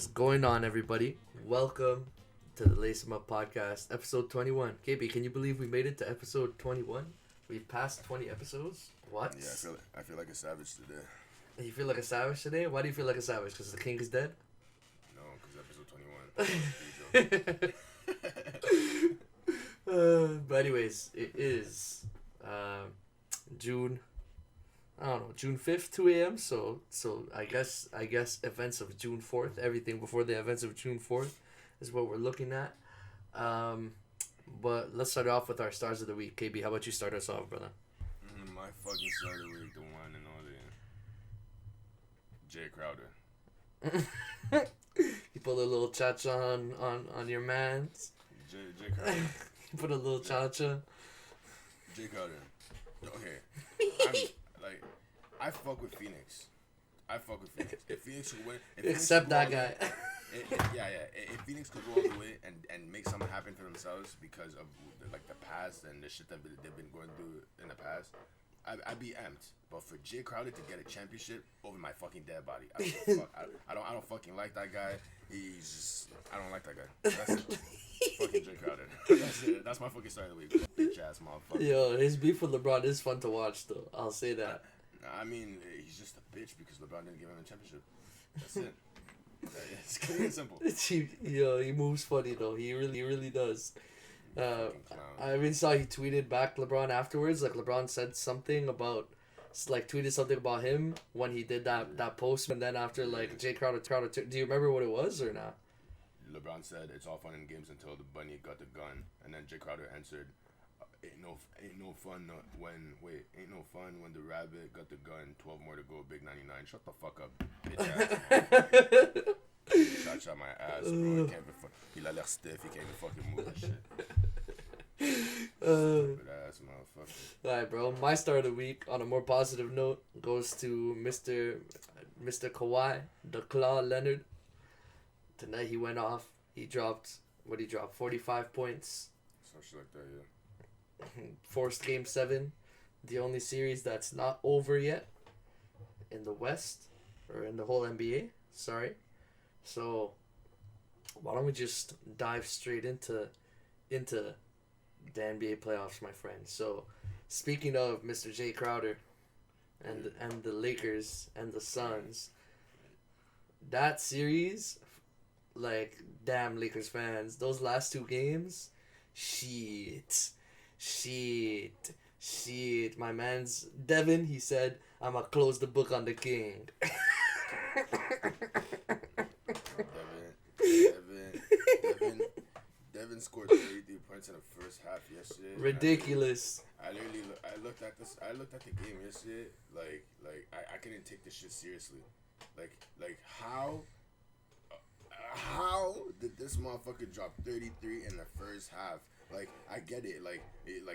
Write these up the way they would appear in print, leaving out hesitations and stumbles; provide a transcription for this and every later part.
What's going on, everybody? Welcome to the Lace 'em Up Podcast, episode 21. KB, can you believe we made it to episode 21? We've passed 20 episodes. What? Yeah, I feel like a savage today. You feel like a savage today? Why do you feel like a savage? Because the king is dead? No, because episode 21. But anyways, it is June 5th, 2 a.m. So I guess events of June 4th, everything before the events of June 4th is what we're looking at. But let's start off with our stars of the week. KB, how about you start us off, brother? My fucking star of the week, the one and only Jay Crowder. You put a little cha-cha on your mans. Jay Crowder. You put a little cha-cha. Jay Crowder. Okay. I fuck with Phoenix. If Phoenix could win, Except that guy. If Phoenix could go all the way and make something happen for themselves because of the past and the shit that they've been going through in the past, I'd be amped. But for Jay Crowder to get a championship over my fucking dead body, I don't fucking like that guy. I don't like that guy. That's it. Fucking Jay Crowder. That's it. That's my fucking star of the week. Bitch ass motherfucker. Yo, his beef with LeBron is fun to watch, though. I'll say that. I mean, he's just a bitch because LeBron didn't give him a championship. That's it. It's clear and simple. He moves funny though. He really does. I even saw he tweeted back LeBron afterwards. Like LeBron said something about, tweeted something about him when he did that post, and then after Jay Crowder. Do you remember what it was or not? LeBron said it's all fun and games until the bunny got the gun, and then Jay Crowder answered, Ain't no fun when the rabbit got the gun. 12 more to go. Big 99. Shut the fuck up, bitch ass. Shot my ass, bro. He a l'air stiff. He can't even fucking move that shit. Stupid ass motherfucker. Alright, bro. My star of the week, on a more positive note, goes to Mr. Kawhi, the Claw Leonard. Tonight he went off. He dropped 45 points. Some shit like that, yeah. Forced Game 7, the only series that's not over yet in the West, or in the whole NBA, sorry. So, why don't we just dive straight into the NBA playoffs, my friend. So, speaking of Mr. Jay Crowder and the Lakers and the Suns, that series, damn Lakers fans, those last two games, shit. My man's Devin, he said, I'ma close the book on the king. Devin scored 33 points in the first half yesterday. Ridiculous. I looked at the game yesterday, I couldn't take this shit seriously. How did this motherfucker drop 33 in the first half? I get it.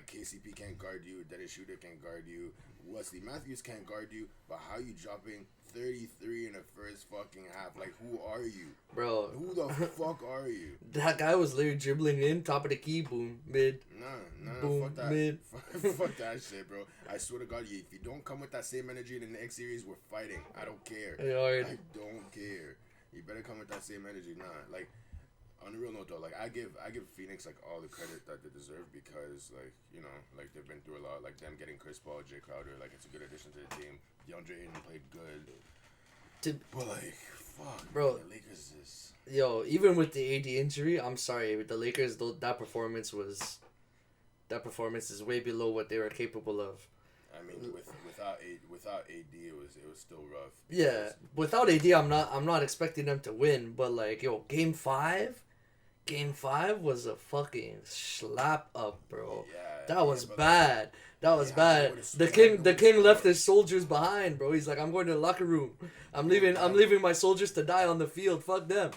KCP can't guard you. Dennis Schroeder can't guard you. Wesley Matthews can't guard you. But how you dropping 33 in the first fucking half? Who are you? Bro. Who the fuck are you? That guy was literally dribbling in, top of the key, boom, mid. Nah, boom, fuck that. Mid. Fuck that shit, bro. I swear to God, if you don't come with that same energy in the next series, we're fighting. I don't care. I don't care. You better come with that same energy. Nah, on a real note though, I give Phoenix all the credit that they deserve because they've been through a lot. Them getting Chris Paul, Jay Crowder, it's a good addition to the team. DeAndre Ayton played good. But fuck, bro, the Lakers is. Yo, even with the AD injury, I'm sorry, with the Lakers, that performance is way below what they were capable of. I mean, without AD, it was still rough. Yeah, without AD, I'm not expecting them to win, but Game 5 was a fucking slap up, bro. Yeah, that was bad. That was bad. The king left his soldiers behind, bro. He's like, I'm going to the locker room. I'm leaving my soldiers to die on the field. Fuck them.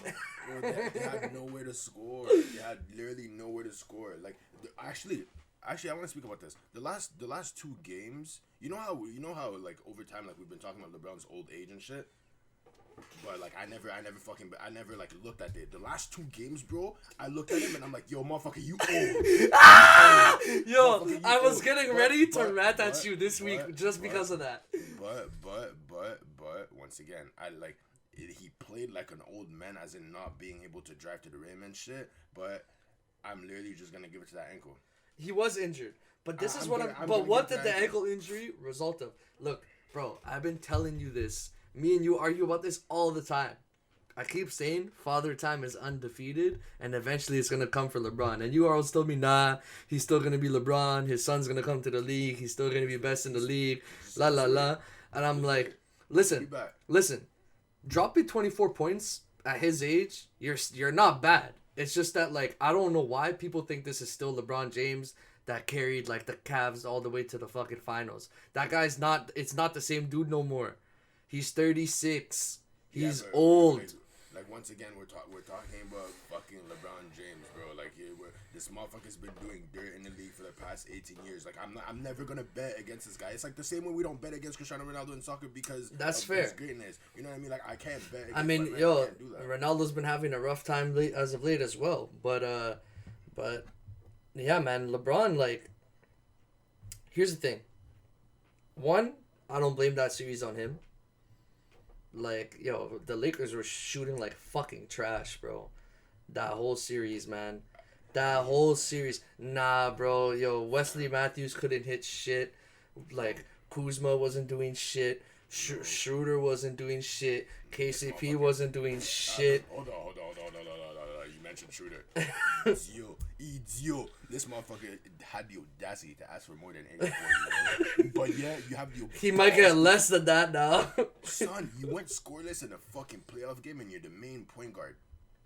Bro, they had nowhere to score. They had literally nowhere to score. Actually, I want to speak about this. The last two games, you know how over time we've been talking about LeBron's old age and shit. But I never looked at it. The last two games, bro, I looked at him and I'm like, yo, motherfucker, you old. Yo, I was getting ready to rant at you this week just because of that. But once again, he played like an old man, as in not being able to drive to the rim and shit. But I'm literally just gonna give it to that ankle. He was injured, but this is what I'm. But what did the ankle injury result of? Look, bro, I've been telling you this. Me and you argue about this all the time. I keep saying Father Time is undefeated, and eventually it's gonna come for LeBron. And you always told me, nah, he's still gonna be LeBron. His son's gonna come to the league. He's still gonna be best in the league. La la la. And I'm like, listen, dropping 24 points at his age, you're not bad. It's just that, like, I don't know why people think this is still LeBron James that carried, like, the Cavs all the way to the fucking finals. That guy's not, it's not the same dude no more. He's 36. He's old. Like, once again, we're talking about fucking LeBron James, bro. Like, this motherfucker's been doing dirt in the league for the past 18 years. Like, I'm never gonna bet against this guy. It's like the same way we don't bet against Cristiano Ronaldo in soccer because that's of fair. His greatness. You know what I mean? Like, I can't bet against Ronaldo's been having a rough time as of late as well. But yeah, man, LeBron, like, here's the thing. One, I don't blame that series on him. Like, yo, the Lakers were shooting like fucking trash, bro. That whole series, man. That whole series. Nah, bro. Yo, Wesley Matthews couldn't hit shit. Like, Kuzma wasn't doing shit. Schroeder wasn't doing shit. KCP wasn't doing shit. Hold on. You mentioned Schroeder. Idiot. This motherfucker had the audacity to ask for more than 84. But yeah, you have the. He might get less than that now. Son, you went scoreless in a fucking playoff game and you're the main point guard.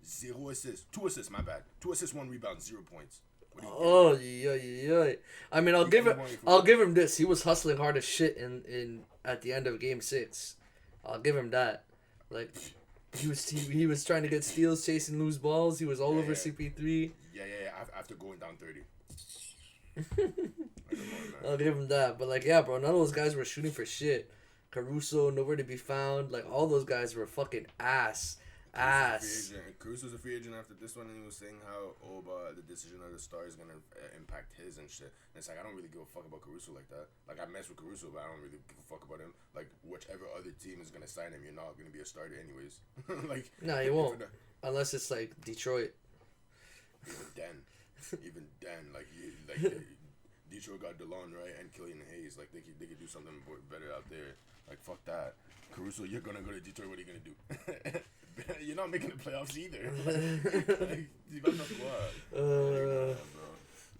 0 assists. 2 assists, my bad. 2 assists, 1 rebound, 0 points. Oh yeah. I mean, I'll give him this. He was hustling hard as shit in at the end of Game 6. I'll give him that. Like, he was trying to get steals, chasing loose balls. He was all over CP3. Yeah. After going down 30. I'll give him that. But, like, yeah, bro, none of those guys were shooting for shit. Caruso, nowhere to be found. Like, all those guys were fucking ass. Caruso's a free agent after this one, and he was saying how the decision of the star is gonna impact his and shit. And it's like, I don't really give a fuck about Caruso like that. Like, I mess with Caruso, but I don't really give a fuck about him. Like, whichever other team is gonna sign him, you're not gonna be a starter anyways. Like, no, you won't, unless it's like Detroit. Even then, like Detroit got DeLon, right, and Killian Hayes. Like, they could do something better out there. Like, fuck that. Caruso, you're gonna go to Detroit. What are you gonna do? You're not making the playoffs either. Like, you better not go out.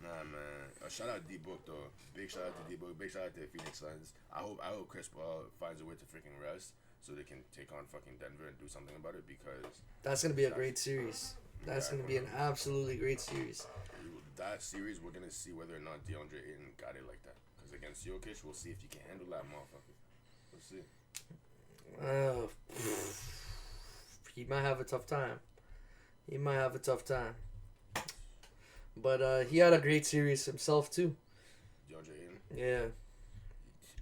Nah, man. Shout out D-Book, though. Big shout out to D-Book. Big shout out to Phoenix Suns. I hope Chris Paul finds a way to freaking rest so they can take on fucking Denver and do something about it, because that's gonna be a great series. That's gonna be an absolutely great series. That series, we're gonna see whether or not DeAndre Ayton got it like that. Because against Jokic, we'll see if you can handle that motherfucker. We'll see. He might have a tough time. But he had a great series himself too. DeAndre Ayton? Yeah.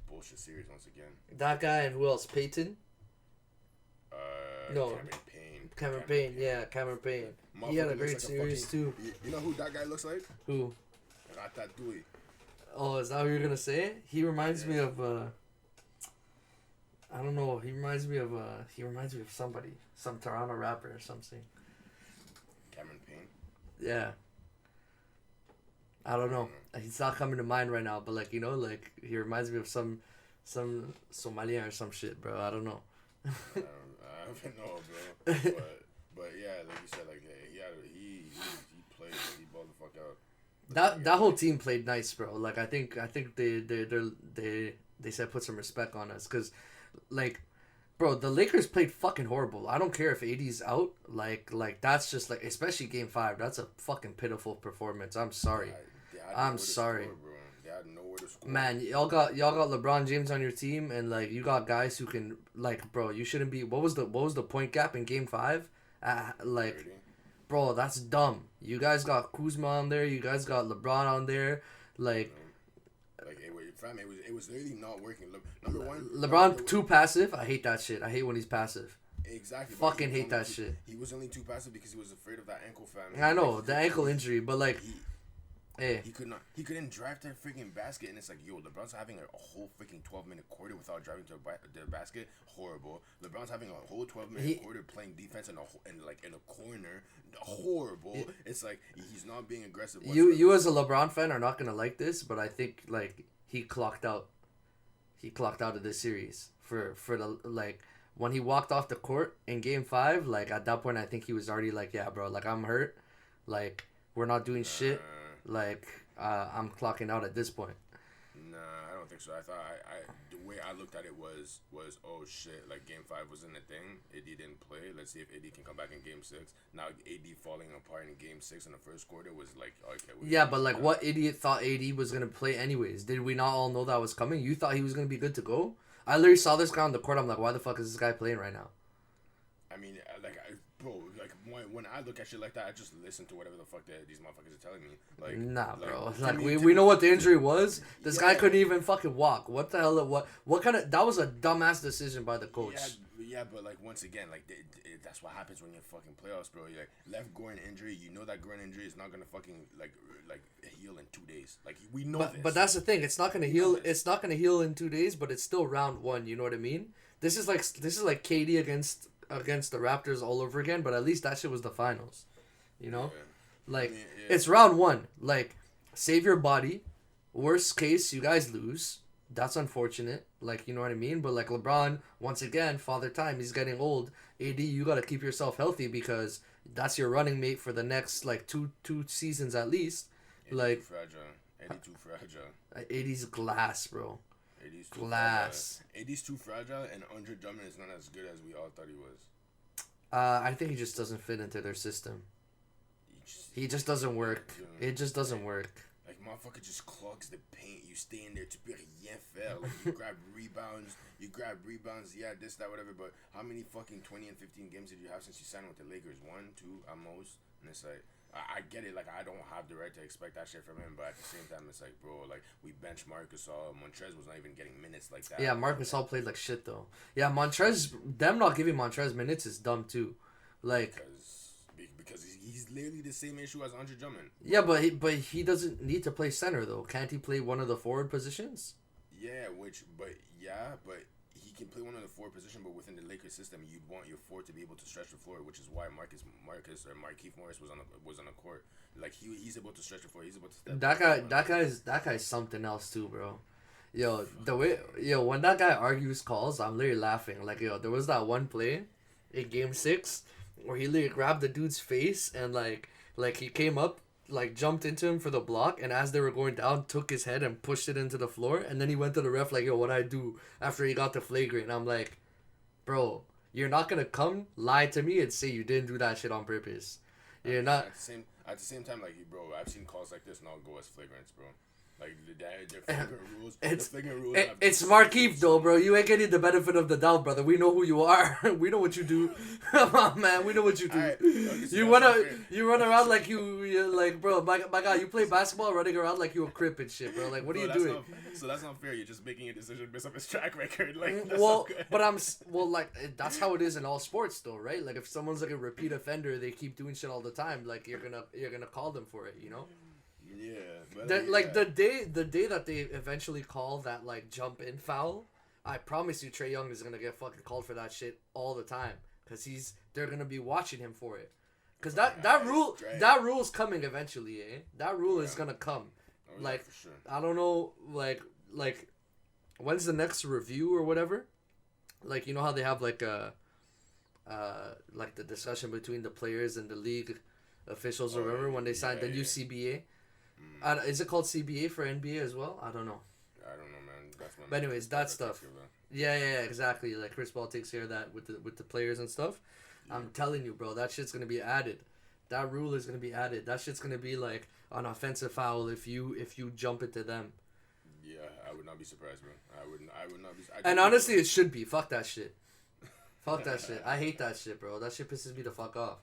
Bullshit series once again. That guy, and who else? Peyton? No. Cameron Payne. Yeah, Cameron Payne. He had a great series too. You know who that guy looks like? Who? Ratatouille. Oh, is that what you're gonna say? He reminds me of I don't know. He reminds me of somebody, some Toronto rapper or something. Cameron Payne. Yeah. I don't know. He's not coming to mind right now, but like, you know, like, he reminds me of some Somalian or some shit, bro. I don't know. I don't know, bro. But yeah, like you said, like he played, he balled the fuck out. That whole team played nice, bro. Like, I think they said put some respect on us, cause, like, bro, the Lakers played fucking horrible. I don't care if AD's out. Like that's just, like, especially Game 5. That's a fucking pitiful performance. I'm sorry. I'm sorry. Score, bro. They had nowhere to score. Man, y'all got LeBron James on your team, and, like, you got guys who can, like, bro, you shouldn't be. What was the point gap in Game 5? Like, 30. Bro, that's dumb. You guys got Kuzma on there. You guys got LeBron on there. Like, it was literally not working. Number one, LeBron too passive. I hate that shit. I hate when he's passive. Exactly. Fucking hate that shit. He was only too passive because he was afraid of that ankle, fam. I know, the ankle injury, but, like, Hey. He couldn't drive to the freaking basket, and it's like, yo, LeBron's having a whole freaking 12-minute quarter without driving to the basket. Horrible. LeBron's having a whole 12-minute quarter playing defense in a corner. Horrible. It's like he's not being aggressive. You as a LeBron fan are not gonna like this, but I think like he clocked out. He clocked out of this series for the like when he walked off the court in Game 5. Like at that point, I think he was already like, yeah, bro, like I'm hurt. Like we're not doing shit. Like, I'm clocking out at this point. Nah, I don't think so. I thought the way I looked at it was oh shit, like Game 5 wasn't a thing. AD didn't play. Let's see if AD can come back in Game 6. Now AD falling apart in Game 6 in the first quarter was like, okay. Yeah, but like, what idiot thought AD was gonna play anyways? Did we not all know that was coming? You thought he was gonna be good to go? I literally saw this guy on the court. I'm like, why the fuck is this guy playing right now? I mean, when I look at shit like that, I just listen to whatever the fuck these motherfuckers are telling me. Like, nah, bro. Like we know what the injury was. This guy couldn't even fucking walk. What the hell? What kind of? That was a dumbass decision by the coach. Yeah, but like once again, like that's what happens when you're fucking playoffs, bro. You're like left groin injury. You know that groin injury is not gonna fucking like heal in 2 days. Like we know this. But that's the thing. It's not gonna heal. It's not gonna heal in 2 days. But it's still round 1. You know what I mean? This is like KD against the Raptors all over again, but at least that shit was the finals. You know? Yeah. Like, it's round 1. Like, save your body. Worst case, you guys lose. That's unfortunate. Like, you know what I mean? But, like, LeBron, once again, father time, he's getting old. AD, you gotta keep yourself healthy because that's your running mate for the next, like, two seasons at least. Like, AD too fragile. AD's glass, bro. AD's glass. AD's too fragile, and Andre Drummond is not as good as we all thought he was. I think he just doesn't fit into their system. He just doesn't work. It just doesn't work. Like, motherfucker just clogs the paint. You stay in there to be rien faire. Like, you grab rebounds. Yeah, this, that, whatever. But how many fucking 20 and 15 games did you have since you signed with the Lakers? 1, 2 at most. And it's like, I get it. Like, I don't have the right to expect that shit from him. But at the same time, it's like, bro, like, we bench Marc Gasol. Montrez was not even getting minutes like that. Yeah, Marc Gasol played like shit, though. Yeah, Montrez, them not giving Montrez minutes is dumb, too. Like... Because he's literally the same issue as Andre Drummond. Yeah, but he doesn't need to play center, though. Can't he play one of the forward positions? Yeah, but he can play one of the forward position, but within the Lakers system, you'd want your forward to be able to stretch the floor, which is why Marquise Morris was on the court. Like he's able to stretch the floor. He's able to step. That guy's something else too, bro. When that guy argues calls, I'm literally laughing. Like, there was that one play in Game 6 where he literally grabbed the dude's face and like he came up, like jumped into him for the block, and as they were going down, took his head and pushed it into the floor, and then he went to the ref like, yo, what'd I do after he got the flagrant? And I'm like, bro, you're not gonna come lie to me and say you didn't do that shit on purpose. You're not. At the same time, like, bro, I've seen calls like this not go as flagrants, bro. Like, the flagrant rules. It's Markieff, though, bro. You ain't getting the benefit of the doubt, brother. We know who you are. We know what you do. Come on, man. We know what you do. Right. You run around like you're like, bro, my God, you play basketball running around like you a crip and shit, bro. Like, what are you doing? So that's not fair. You're just making a decision based on his track record. Like, that's how it is in all sports, though, right? Like, if someone's like a repeat offender, they keep doing shit all the time. Like, you're gonna call them for it, you know? Yeah, but the day that they eventually call that like jump in foul, I promise you Trae Young is gonna get fucking called for that shit all the time because they're gonna be watching him for it, because that rule's coming eventually, eh? That rule is gonna come. Oh, like, for sure. I don't know, like when's the next review or whatever? Like, you know how they have like the discussion between the players and the league officials or whatever when they signed the new CBA. Is it called CBA for NBA as well? I don't know. I don't know, man. But anyways, that stuff. Yeah, exactly. Like Chris Paul takes care of that with the players and stuff. Yeah. I'm telling you, bro, that shit's gonna be added. That rule is gonna be added. That shit's gonna be like an offensive foul if you jump into them. Yeah, I would not be surprised, bro. I would not be. And honestly, it should be. Fuck that shit. Fuck that shit. I hate that shit, bro. That shit pisses me the fuck off.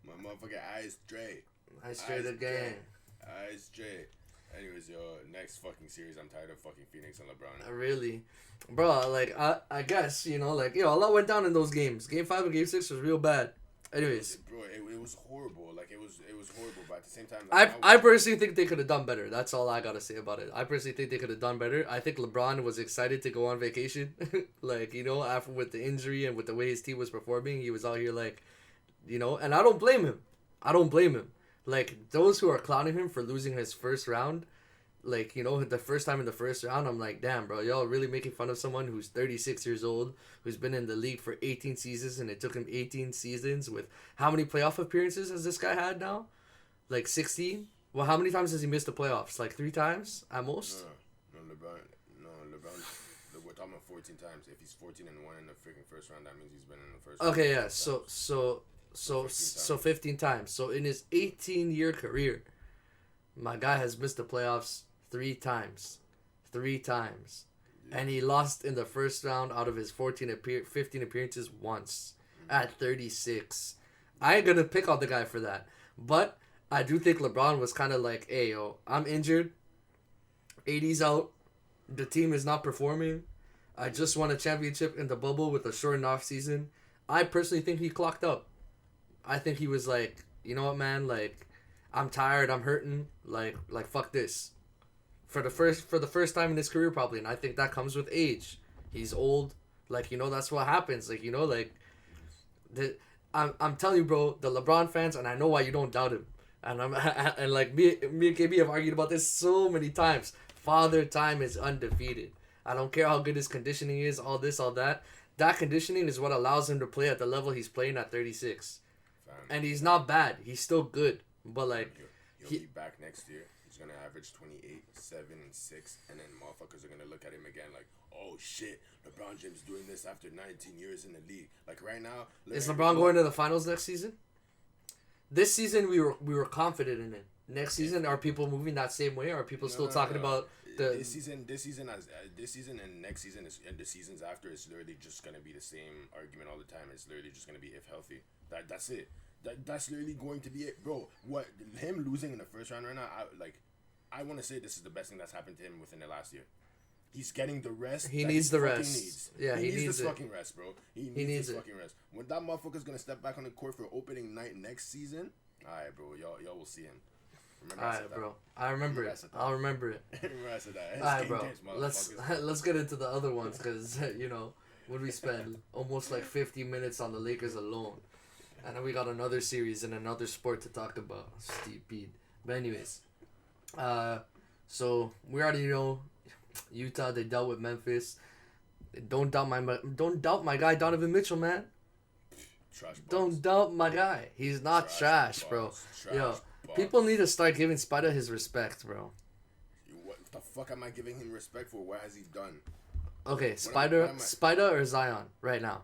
My motherfucking eyes straight. Eyes straight again. Eyes straight. Anyways, next fucking series, I'm tired of fucking Phoenix and LeBron. Really? Bro, like, I guess, like, a lot went down in those games. Game 5 and Game 6 was real bad. Anyways, bro, it was horrible. Like it was horrible. But at the same time, I personally think they could have done better. That's all I gotta say about it. I personally think they could have done better. I think LeBron was excited to go on vacation, like after with the injury and with the way his team was performing, he was out here like, and I don't blame him. I don't blame him. Like those who are clowning him for losing his first round. Like, the first time in the first round, I'm like, damn, bro, y'all really making fun of someone who's 36 years old, who's been in the league for 18 seasons, and it took him 18 seasons with how many playoff appearances has this guy had now? Like 16? Well, how many times has he missed the playoffs? Like 3 times at most? No, LeBron, we're talking about 14 times. If he's 14 and 1 in the freaking first round, that means he's been in the first round. Okay, yeah, so 15 times. So in his 18-year career, my guy has missed the playoffs 3 times. 3 times. Yeah. And he lost in the first round out of his 15 appearances once at 36. I ain't gonna pick on the guy for that. But I do think LeBron was kind of like, hey, yo, I'm injured. 80's out. The team is not performing. I just won a championship in the bubble with a shortened off season. I personally think he clocked up. I think he was like, you know what, man? Like, I'm tired. I'm hurting. Like fuck this. For the first time in his career, probably, and I think that comes with age. He's old. Like, that's what happens. Like, I'm telling you, bro. The LeBron fans, and I know why you don't doubt him. And like me and KB have argued about this so many times. Father Time is undefeated. I don't care how good his conditioning is. All this, all that. That conditioning is what allows him to play at the level he's playing at 36. And he's not bad. He's still good. But like, he'll be back next year. He's gonna average 28, 7, and 6, and then motherfuckers are gonna look at him again like, oh shit, LeBron James doing this after 19 years in the league. Like right now, is LeBron going to the finals next season? This season we were confident in it. Next season, are people moving that same way? Or are people still talking about this season and next season and the seasons after? It's literally just gonna be the same argument all the time. It's literally just gonna be if healthy. That's it. That's literally going to be it, bro. What him losing in the first round right now? I want to say this is the best thing that's happened to him within the last year. He's getting the rest. He needs the rest. Yeah, he needs this fucking rest, bro. He needs this fucking rest. When that motherfucker's gonna step back on the court for opening night next season, alright, bro. Y'all will see him. Remember I said that. Bro. I remember it. I'll remember it. Remember I said that. Alright, bro. Let's get into the other ones because when we spend almost like 50 minutes on the Lakers alone. And then we got another series and another sport to talk about. Steve Beat. But anyways. So we already know Utah, they dealt with Memphis. Don't doubt my guy Donovan Mitchell, man. Don't doubt my guy. He's not trash, bro. Yo, people need to start giving Spider his respect, bro. What the fuck am I giving him respect for? What has he done? Okay, Spider or Zion right now?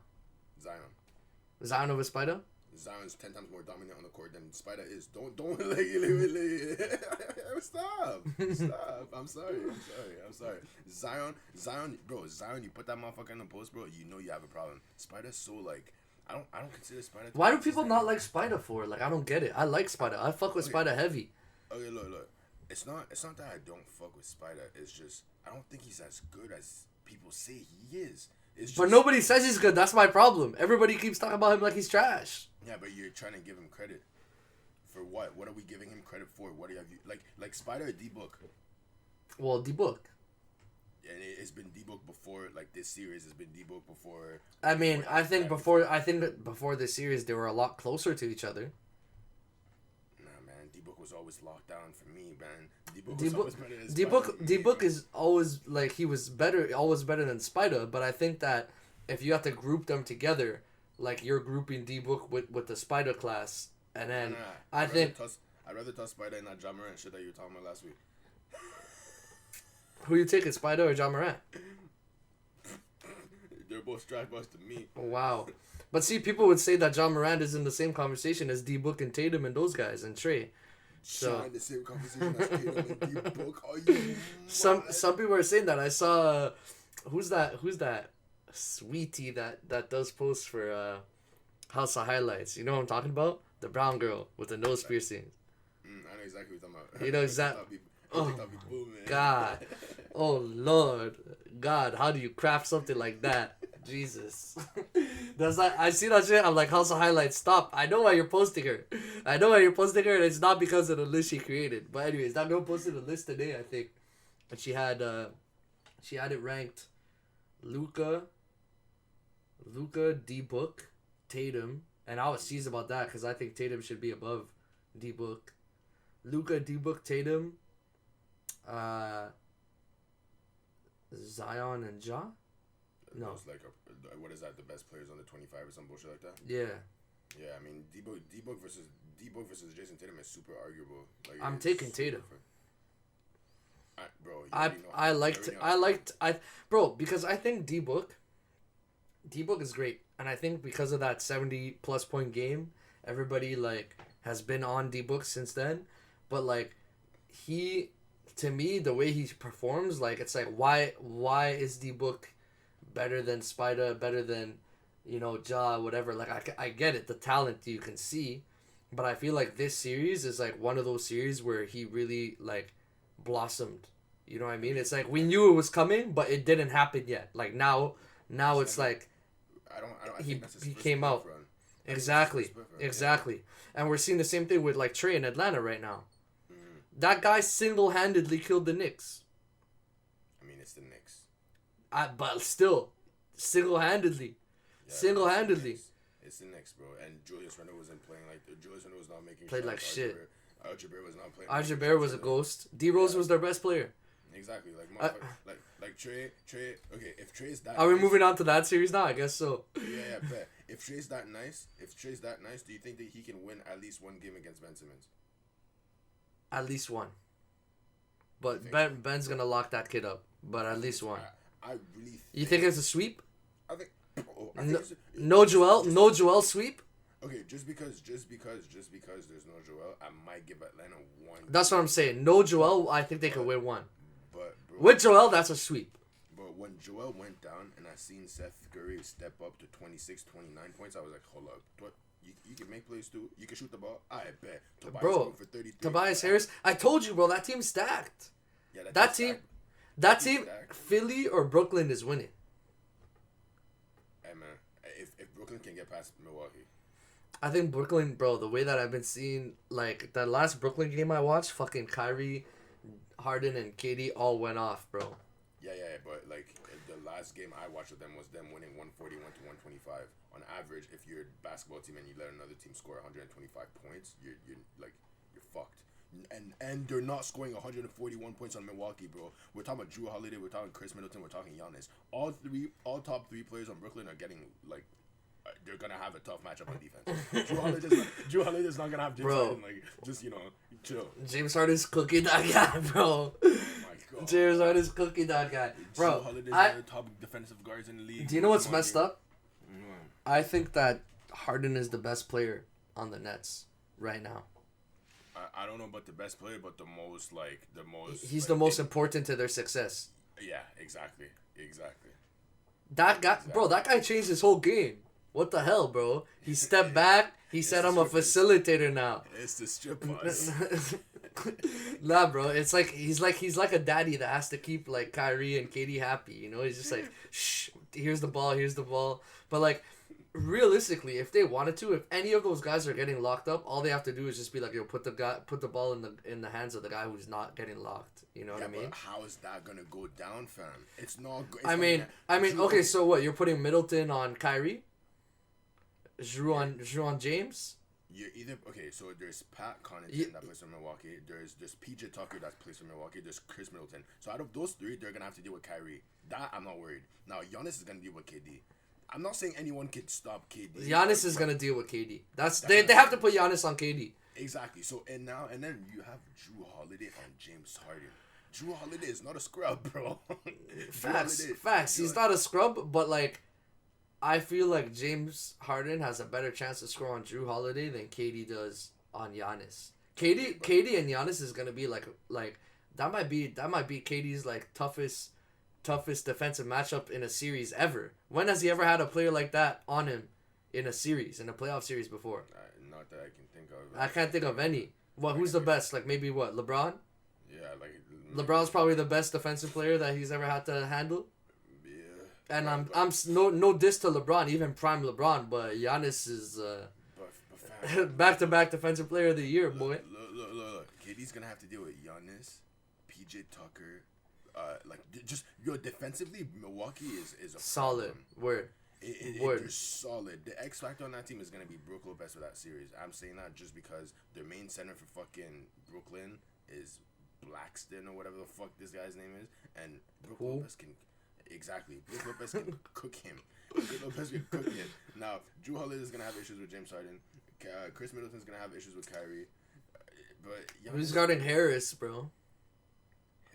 Zion over Spider? Zion's 10 times more dominant on the court than Spider is. Don't stop. I'm sorry. Zion, bro. Zion, you put that motherfucker in the post, bro. You know you have a problem. Spider's so like, I don't consider Spider. Why do people not like Spider for? Like, I don't get it. I like Spider. I fuck with Spider heavy. Okay, look. It's not that I don't fuck with Spider. It's just I don't think he's as good as people say he is. But nobody says he's good. That's my problem. Everybody keeps talking about him like he's trash. Yeah, but you're trying to give him credit for what? What are we giving him credit for? What do you have? Like Spider or D-Book? Well, D-Book. And it's been D-Book before. Like this series has been D-Book before. I mean, I think that before this series they were a lot closer to each other. Nah, man. D-Book was always locked down for me, man. D-Book is always like he was always better than Spider, but I think that if you have to group them together, like you're grouping D-Book with the Spider class, and then I'd rather toss Spider and not John Morant shit that you were talking about last week. Who you taking, Spider or John Morant? They're both trash bus to me. Wow. But see, people would say that John Morant is in the same conversation as D-Book and Tatum and those guys and Trey. So the same conversation as Tatum and D-Book. Are you some people are saying that. I saw who's that sweetie that does posts for House of Highlights. You know what I'm talking about? The brown girl with the nose piercing. I know exactly what you're talking about. You know exactly. Oh God. Oh Lord. God, how do you craft something like that? Jesus. That's like, I see that shit. I'm like, how's the highlight? Stop. I know why you're posting her. And it's not because of the list she created. But anyways, that girl posted a list today, I think. And she had it ranked Luka, D-Book, Tatum. And I was teased about that because I think Tatum should be above D-Book. Luka, D-Book, Tatum, Zion and Ja? No. It's like what is that? The best players on the 25 or some bullshit like that? Yeah. Yeah, I mean D-Book versus Jason Tatum is super arguable. Like, I'm taking Tatum. Because I think D-Book is great, and I think because of that 70+ point game, everybody like has been on D-Book since then. But like to me, the way he performs, like it's like why is D-Book better than Spider, better than, Ja, whatever. Like I get it, the talent you can see, but I feel like this series is like one of those series where he really like blossomed. You know what I mean? It's like we knew it was coming, but it didn't happen yet. Like now it's like he came out. Exactly. And we're seeing the same thing with like Trey in Atlanta right now. That guy single-handedly killed the Knicks. I mean, it's the Knicks. But still, single-handedly. Yeah, Single-handedly. It's the Knicks, bro. And Julius Randle wasn't playing like... Julius Randle was not making Played shots. like shit. RJ Barrett was not playing. RJ Barrett was a ghost. D-Rose was their best player. Exactly. Like Trey... Okay, if Trey's that... Are we moving on to that series now? I guess so. Yeah, bet. If Trey's that nice, do you think that he can win at least one game against Ben Simmons? At least one. But Ben's gonna lock that kid up. But at least one. I really think... You think it's a sweep? I think no Joel sweep? Okay, just because there's no Joel, I might give Atlanta one. That's what I'm saying. No Joel, I think they could win one. But bro, with Joel, that's a sweep. But when Joel went down and I seen Seth Curry step up to 26, 29 points, I was like, hold up. What? You can make plays too? You can shoot the ball? I bet. Bro, for 33. Tobias Harris. I told you, bro, that team's stacked. Yeah, that team, Philly or Brooklyn is winning. Hey, man. If Brooklyn can get past Milwaukee. I think Brooklyn, bro, the way that I've been seeing, like, the last Brooklyn game I watched, fucking Kyrie, Harden, and KD all went off, bro. Yeah, but, like, the last game I watched with them was them winning 141 to 125. On average, if you're a basketball team and you let another team score 125 points, you're fucked. And they're not scoring 141 points on Milwaukee, bro. We're talking about Drew Holiday, we're talking Chris Middleton, we're talking Giannis. All top three players on Brooklyn are getting, like, they're gonna have a tough matchup on defense. Drew Holiday's not gonna have James Harden, like, just, chill. James Harden's cooking that guy, bro. Oh my god. James Harden's cooking that guy, bro. Drew Holiday's one of the top defensive guards in the league. Do you know what's messed up? I think that Harden is the best player on the Nets right now. I don't know about the best player, but the most. He's the most important to their success. Yeah, exactly. That guy, bro, that guy changed his whole game. What the hell, bro? He stepped back. He said, "I'm a facilitator now." It's the strippers. Nah, bro. It's like he's like a daddy that has to keep like Kyrie and KD happy. He's just like, shh. Here's the ball. But like, realistically, if they wanted to, if any of those guys are getting locked up, all they have to do is just be like, yo, put the ball in the hands of the guy who's not getting locked. You know what I mean? But how is that gonna go down, fam? It's not. I mean, okay. So what? You're putting Middleton on Kyrie? Drew on James? You're either okay. So there's Pat Connaughton that plays for Milwaukee. There's PJ Tucker that plays for Milwaukee. There's Chris Middleton. So out of those three, they're gonna have to deal with Kyrie. That I'm not worried. Now Giannis is gonna deal with KD. I'm not saying anyone could stop KD. Giannis is gonna deal with KD. They have to put Giannis on KD. Exactly. So and then you have Drew Holiday on James Harden. Drew Holiday is not a scrub, bro. Facts. He's not a scrub, but like, I feel like James Harden has a better chance to score on Drew Holiday than KD does on Giannis. KD and Giannis is gonna be like that might be KD's like toughest defensive matchup in a series ever. When has he ever had a player like that on him in a playoff series before? Not that I can think of. I can't think of any. Who's the best? Like maybe LeBron? Yeah, like LeBron's probably the best defensive player that he's ever had to handle. Yeah. And no diss to LeBron, even prime LeBron, but Giannis is back-to-back defensive player of the year, boy. Look. KD's gonna have to deal with Giannis, PJ Tucker, defensively, Milwaukee is a solid problem. They're solid. The X factor on that team is gonna be Brook Lopez for that series. I'm saying that just because their main center for fucking Brooklyn is Blackston or whatever the fuck this guy's name is, and Brook Lopez can cook him. Now, Drew Holiday is gonna have issues with James Harden. Chris Middleton's gonna have issues with Kyrie. But who's guarding Harris, bro?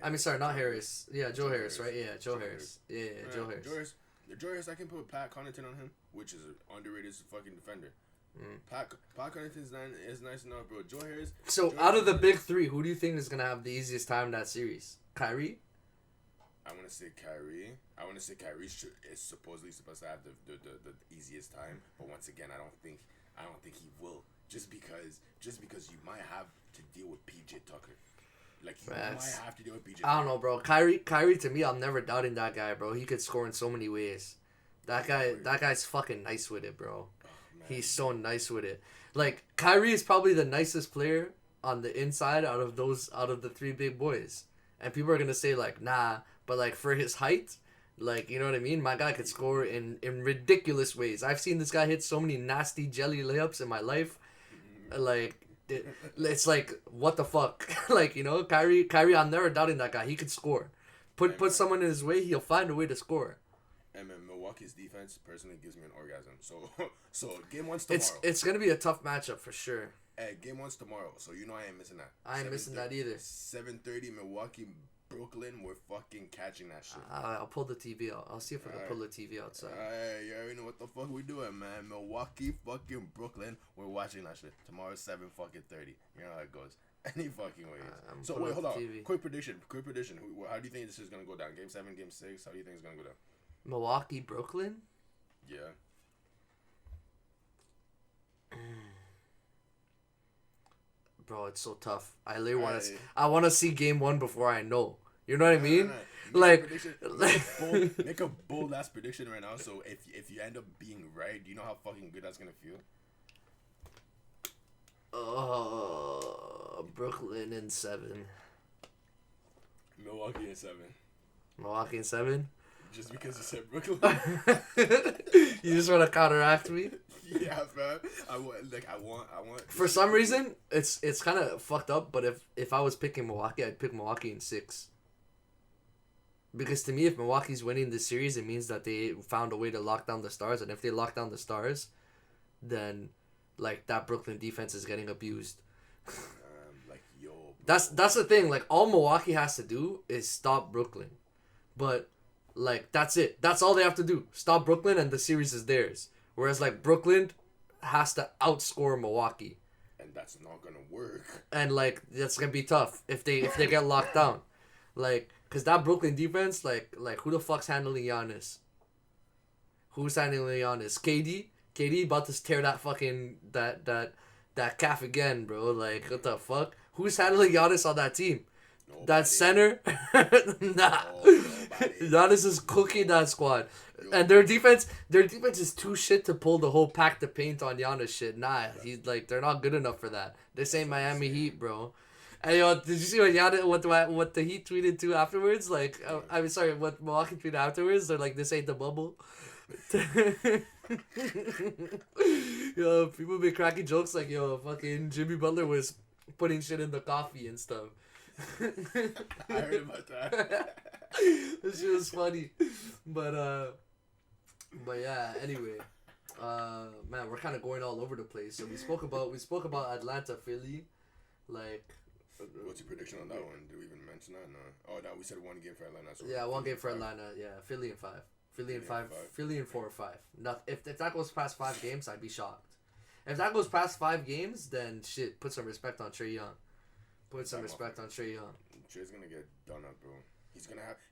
I mean, sorry, not Harris. Yeah, Joe Harris, right? Yeah, Joe Harris. Yeah, Joe Harris. Joe Harris, I can put Pat Connaughton on him, which is an underrated fucking defender. Pat Connaughton is nice enough, bro. Joe Harris. So, out of the big three, who do you think is going to have the easiest time in that series? Kyrie? I want to say Kyrie. Is supposedly supposed to have the easiest time, but once again, I don't think he will. Just because you might have to deal with PJ Tucker. Like, you might have to deal with PJ Tucker. I don't know, bro. Kyrie, to me, I'm never doubting that guy, bro. He could score in so many ways. That guy's fucking nice with it, bro. He's so nice with it. Like, Kyrie is probably the nicest player on the inside out of the three big boys. And people are going to say, like, nah. But, like, for his height, like, you know what I mean? My guy could score in ridiculous ways. I've seen this guy hit so many nasty jelly layups in my life. Like, it's like, what the fuck? Like, you know, Kyrie, I'm never doubting that guy. He could score. Put someone in his way, he'll find a way to score. And Milwaukee's defense personally gives me an orgasm. So game one's tomorrow. It's gonna be a tough matchup for sure. Hey, game one's tomorrow, so you know I ain't missing that. I ain't missing that either. 7:30 Milwaukee, Brooklyn. We're fucking catching that shit. I'll pull the TV out. I'll see if I can pull the TV outside. You already know what the fuck we doing, man. Milwaukee, fucking Brooklyn. We're watching that shit tomorrow. 7:30. You know how it goes. Any fucking ways. So wait, hold on. TV. Quick prediction. How do you think this is gonna go down? Game 7, Game 6. How do you think it's gonna go down? Milwaukee, Brooklyn? Yeah. Bro, it's so tough. I want to see game 1 before I know. You know what I mean? Make a bold ass prediction right now. So if you end up being right, do you know how fucking good that's gonna feel? Brooklyn in 7. Milwaukee in 7. Milwaukee in 7? Just because you said Brooklyn. You just want to counteract me? Yeah, man. I want. For some reason, it's kind of fucked up. But if I was picking Milwaukee, I'd pick Milwaukee in 6. Because to me, if Milwaukee's winning this series, it means that they found a way to lock down the Stars. And if they lock down the Stars, then like that Brooklyn defense is getting abused. That's the thing. Like, all Milwaukee has to do is stop Brooklyn, but like that's it. That's all they have to do. Stop Brooklyn, and the series is theirs. Whereas like Brooklyn has to outscore Milwaukee, and that's not gonna work. And like that's gonna be tough if they get locked down, like because that Brooklyn defense, like who the fuck's handling Giannis? Who's handling Giannis? KD about to tear that fucking that calf again, bro. Like, what the fuck? Who's handling Giannis on that team? Nobody. That center? Nah. Giannis is cooking that squad. And their defense is too shit to pull the whole pack to paint on Giannis shit. Nah, they're not good enough for that. This ain't Miami Heat, bro. And yo, did you see what the Heat tweeted too afterwards? Like, I'm sorry, what Milwaukee tweeted afterwards? They're like, this ain't the bubble. Yo, people be cracking jokes like, yo, fucking Jimmy Butler was putting shit in the coffee and stuff. I heard about that. This shit was funny. But yeah, anyway. Man, we're kind of going all over the place. So we spoke about Atlanta, Philly. Like, what's your prediction on that one? Did we even mention that? No. Oh, no, we said 1 game for Atlanta. So yeah, 1 game for Atlanta. Yeah, Philly in 5. Philly in 5. Philly in 4 or 5. Not if that goes past 5 games, I'd be shocked. If that goes past 5 games, then shit, put some respect on Trae Young. Put some respect on Trae Young. Trae's gonna get done up, bro.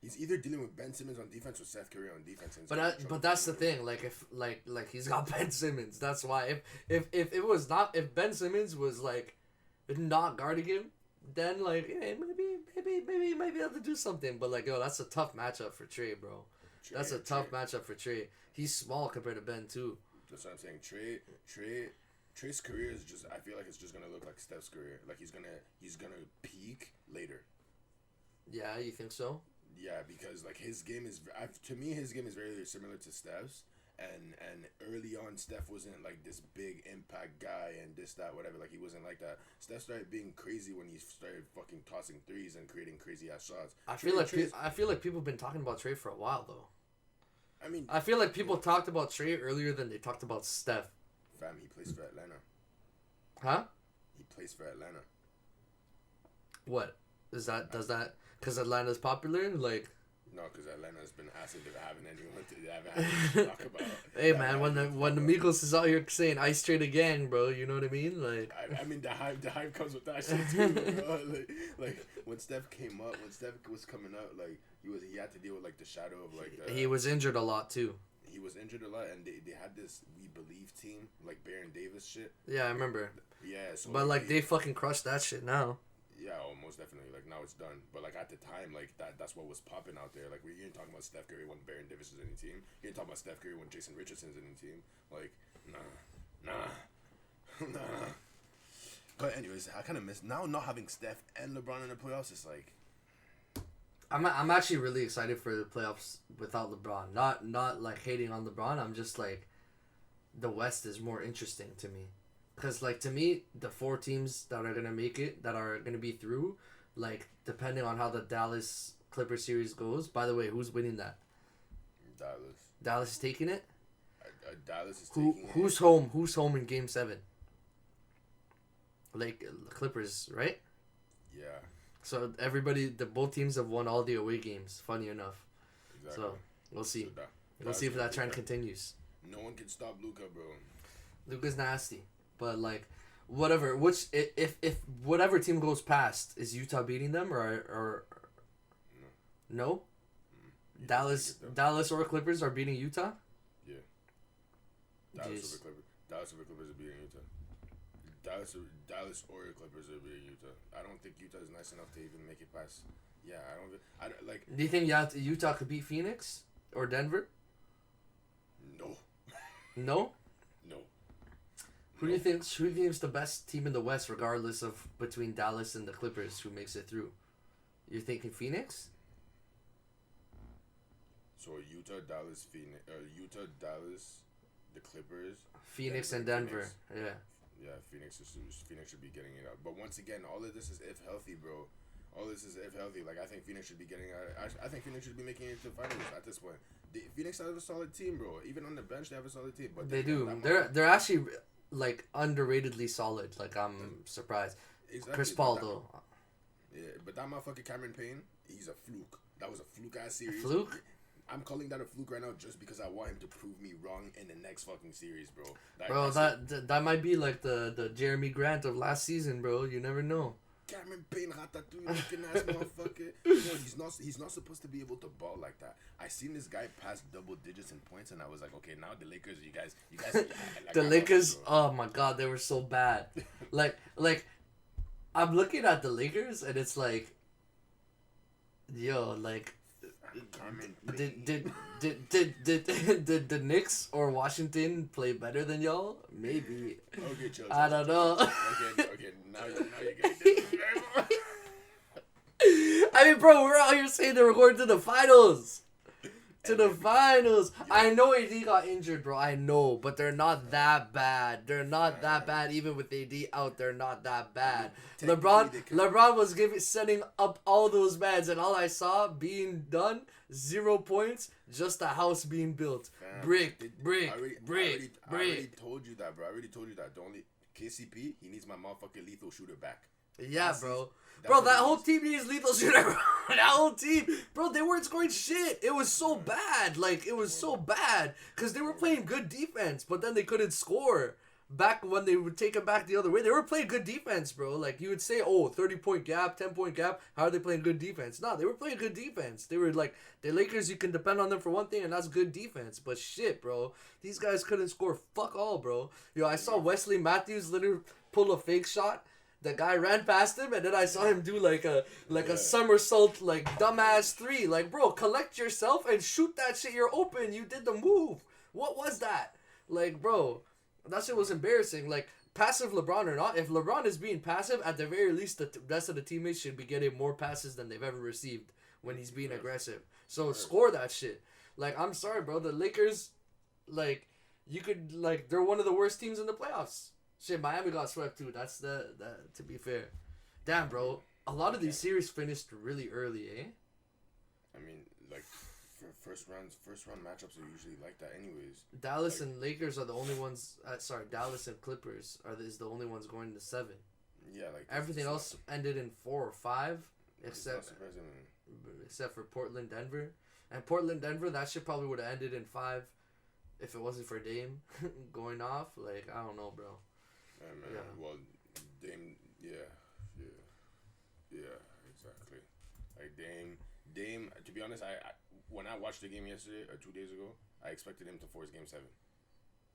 He's either dealing with Ben Simmons on defense or Seth Curry on defense. But that's the thing. Like, if like he's got Ben Simmons. That's why. If Ben Simmons was like not guarding him, then like maybe he might be able to do something. But like, yo, that's a tough matchup for Trae, bro. That's a tough matchup for Trey. He's small compared to Ben too. That's what I'm saying. Trey's career is just. I feel like it's just gonna look like Steph's career. Like he's gonna peak later. Yeah, you think so? Yeah, because like his game is. To me, his game is very similar to Steph's. And early on, Steph wasn't like this big impact guy and this, that, whatever. Like he wasn't like that. Steph started being crazy when he started fucking tossing threes and creating crazy ass shots. I feel like people have been talking about Trey for a while though. I mean, I feel like people talked about Trey earlier than they talked about Steph. Fam, he plays for Atlanta. Huh? He plays for Atlanta. What is that? Does that because Atlanta's popular? Like. No, because Atlanta's been asking if having anyone to talk about. Hey man, when the Migos is out here saying "Ice Trade again," bro, you know what I mean? Like, I mean the hype comes with that shit too, bro. like when Steph came up, when Steph was coming up, like he had to deal with like the shadow of like. He was injured a lot too. He was injured a lot, and they had this We Believe team, like Baron Davis shit. Yeah, I remember. Yeah, so but like they fucking crushed that shit now. Yeah, most definitely. Like now it's done. But like at the time, like that's what was popping out there. Like you ain't talking about Steph Curry when Baron Davis is in the team. You ain't talking about Steph Curry when Jason Richardson's in the team. Like, nah. But anyways, I kind of miss now not having Steph and LeBron in the playoffs. It's like I'm actually really excited for the playoffs without LeBron. Not like hating on LeBron. I'm just like the West is more interesting to me. Because, like, to me, the 4 teams that are going to make it, that are going to be through, like, depending on how the Dallas Clippers series goes. By the way, who's winning that? Dallas. Dallas is taking it? Dallas is taking it. Who's home? Who's home in Game 7? Like, Clippers, right? Yeah. So, both teams have won all the away games, funny enough. Exactly. So, we'll see. We'll see if that trend continues. No one can stop Luka, bro. Luka's nasty. But like, whatever. Which if whatever team goes past, is Utah beating them or no? Dallas or Clippers are beating Utah. Yeah. Dallas over Clippers are beating Utah. Dallas or Clippers are beating Utah. I don't think Utah is nice enough to even make it past. Yeah, I don't like. Do you think Utah could beat Phoenix or Denver? No. No. No. Who do you think is the best team in the West, regardless of between Dallas and the Clippers, who makes it through? You're thinking Phoenix? So Utah, Dallas, the Clippers, Phoenix and Denver. Phoenix. Yeah, Phoenix should be getting it up. But once again, all of this is if healthy, bro. All this is if healthy. Like I think Phoenix should be getting out. I think Phoenix should be making it to the finals at this point. Phoenix has a solid team, bro. Even on the bench, they have a solid team. But they do. They're actually like underratedly solid. Like I'm surprised. Exactly. Chris Paul though. Yeah, but that motherfucker Cameron Payne, he's a fluke. That was a fluke ass series. A fluke? I'm calling that a fluke right now just because I want him to prove me wrong in the next fucking series, bro. That might be like the Jeremy Grant of last season, bro. You never know. Cameron Payne, ratatouille looking ass motherfucker. No, he's not supposed to be able to ball like that. I seen this guy pass double digits in points, and I was like, okay, now the Lakers, you guys. Like, the Lakers, oh my god, they were so bad. like, I'm looking at the Lakers, and it's like, yo, like. Did the Knicks or Washington play better than y'all? Maybe. Okay, chill. I don't know. Okay. Now you're getting disrespectful. I mean, bro, we're out here saying that we're going to the finals. To the finals. I know AD got injured, bro. I know, but they're not that bad. They're not that bad. Even with AD out, they're not that bad. LeBron was setting up all those beds, and all I saw being done, 0 points, just a house being built. Brick. I already told you that, bro. I already told you that. The only KCP, he needs my motherfucking lethal shooter back. Yeah, bro. Bro, that whole team needs lethal shooter, bro. That whole team. Bro, they weren't scoring shit. It was so bad. Like, it was so bad. Because they were playing good defense, but then they couldn't score. Back when they would take it back the other way, they were playing good defense, bro. Like, you would say, 30-point gap, 10-point gap. How are they playing good defense? No, they were playing good defense. They were like, the Lakers, you can depend on them for one thing, and that's good defense. But shit, bro. These guys couldn't score fuck all, bro. Yo, I saw Wesley Matthews literally pull a fake shot. The guy ran past him, and then I saw him do like a somersault, like dumbass 3. Like, bro, collect yourself and shoot that shit. You're open. You did the move. What was that? Like, bro, that shit was embarrassing. Like, passive LeBron or not, if LeBron is being passive, at the very least, the rest of the teammates should be getting more passes than they've ever received when he's being aggressive. So score that shit. Like, I'm sorry, bro. The Lakers, like, you could, like, they're one of the worst teams in the playoffs. Shit, Miami got swept too. That's to be fair. Damn, bro. A lot of these series finished really early, eh? I mean, like, first round matchups are usually like that anyways. Dallas and Lakers are the only ones. Dallas and Clippers is the only ones going to 7. Yeah, like everything else ended in 4 or 5, except for Portland, Denver, and Portland, Denver. That shit probably would have ended in 5 if it wasn't for Dame going off. Like, I don't know, bro. Yeah, man. Yeah. Well, Dame. Yeah, exactly. Like Dame. To be honest, I when I watched the game yesterday or 2 days ago, I expected him to force Game 7,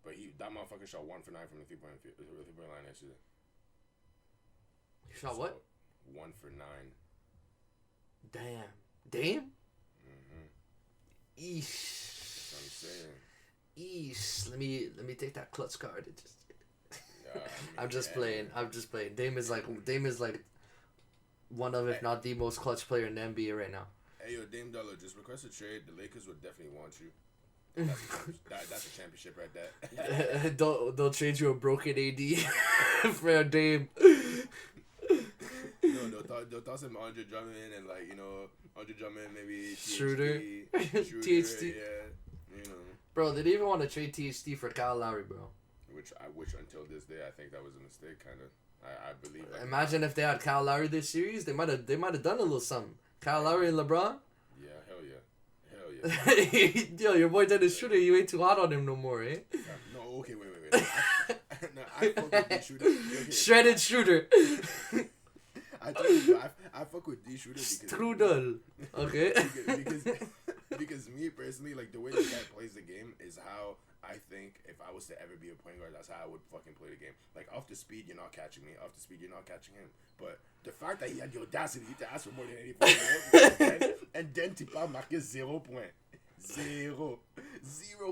but that motherfucker shot 1 for 9 from the 3-point line yesterday. He shot what? 1 for 9. Damn. Dame? Eesh. That's what I'm saying. Eesh. Let me take that clutch card. It just. Yeah, I'm just playing. Dame is like one of, if not the most clutch player in the NBA right now. Hey, yo, Dame Dollar, just request a trade. The Lakers would definitely want you. That's a championship right there. They'll trade you a broken AD for a Dame. They'll toss him Andre Drummond and, like, Andre Drummond, maybe Schroeder. THT. Yeah, Bro, they didn't even want to trade THT for Kyle Lowry, bro. Which until this day, I think that was a mistake, kind of. I believe. Imagine if they had Kyle Lowry this series, they might have done a little something. Kyle Lowry and LeBron. Yeah, hell yeah. Yo, your boy Dennis Schroeder, you ain't too hot on him no more, eh? No, okay, wait. No, I fuck with D Schroeder. Okay. Shredded Schroeder. I told you, I fuck with D Schroeder because. Strudel. Okay. because me personally, like, the way this guy plays the game is how I think if I was to ever be a point guard, that's how I would fucking play the game. Like, off the speed, you're not catching me. Off the speed, you're not catching him. But the fact that he had the audacity to ask for more than 84 and then to pas marquer 0 points. 0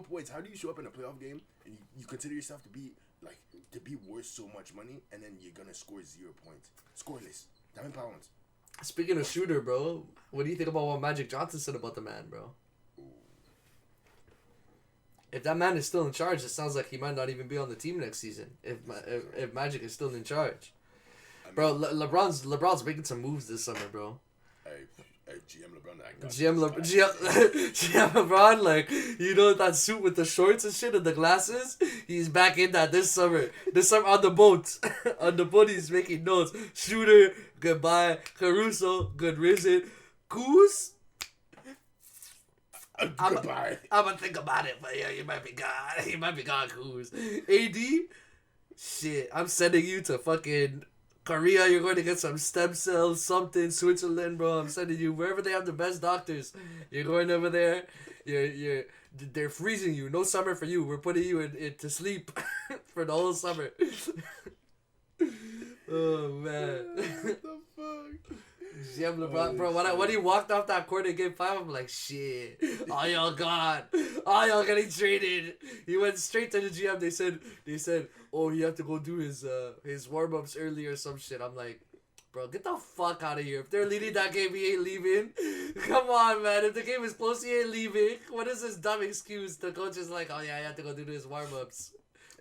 points. How do you show up in a playoff game and you consider yourself to be worth so much money and then you're gonna score 0 points? Scoreless. Damn pounds. Speaking of Schroeder, bro, what do you think about what Magic Johnson said about the man, bro? If that man is still in charge, it sounds like he might not even be on the team next season. If Magic is still in charge, bro, LeBron's making some moves this summer, bro. Hey, GM LeBron. GM LeBron, like, that suit with the shorts and shit and the glasses. He's back in that this summer. This summer on the boat, he's making notes. Shooter, goodbye. Caruso, good visit. Kuz. Goodbye. I'm gonna think about it, but yeah, you might be gone. You might be gone, Kuz. AD, shit, I'm sending you to fucking Korea. You're going to get some stem cells, something. Switzerland, bro. I'm sending you wherever they have the best doctors. You're going over there. They're freezing you. No summer for you. We're putting you in to sleep for the whole summer. Oh man. What the fuck? GM LeBron, bro. When he walked off that court in Game 5, I'm like, shit. All y'all gone. All y'all getting traded. He went straight to the GM. They said, oh, he had to go do his warm ups early or some shit. I'm like, bro, get the fuck out of here. If they're leading that game, he ain't leaving. Come on, man. If the game is close, he ain't leaving. What is this dumb excuse? The coach is like, oh yeah, he had to go do his warm ups.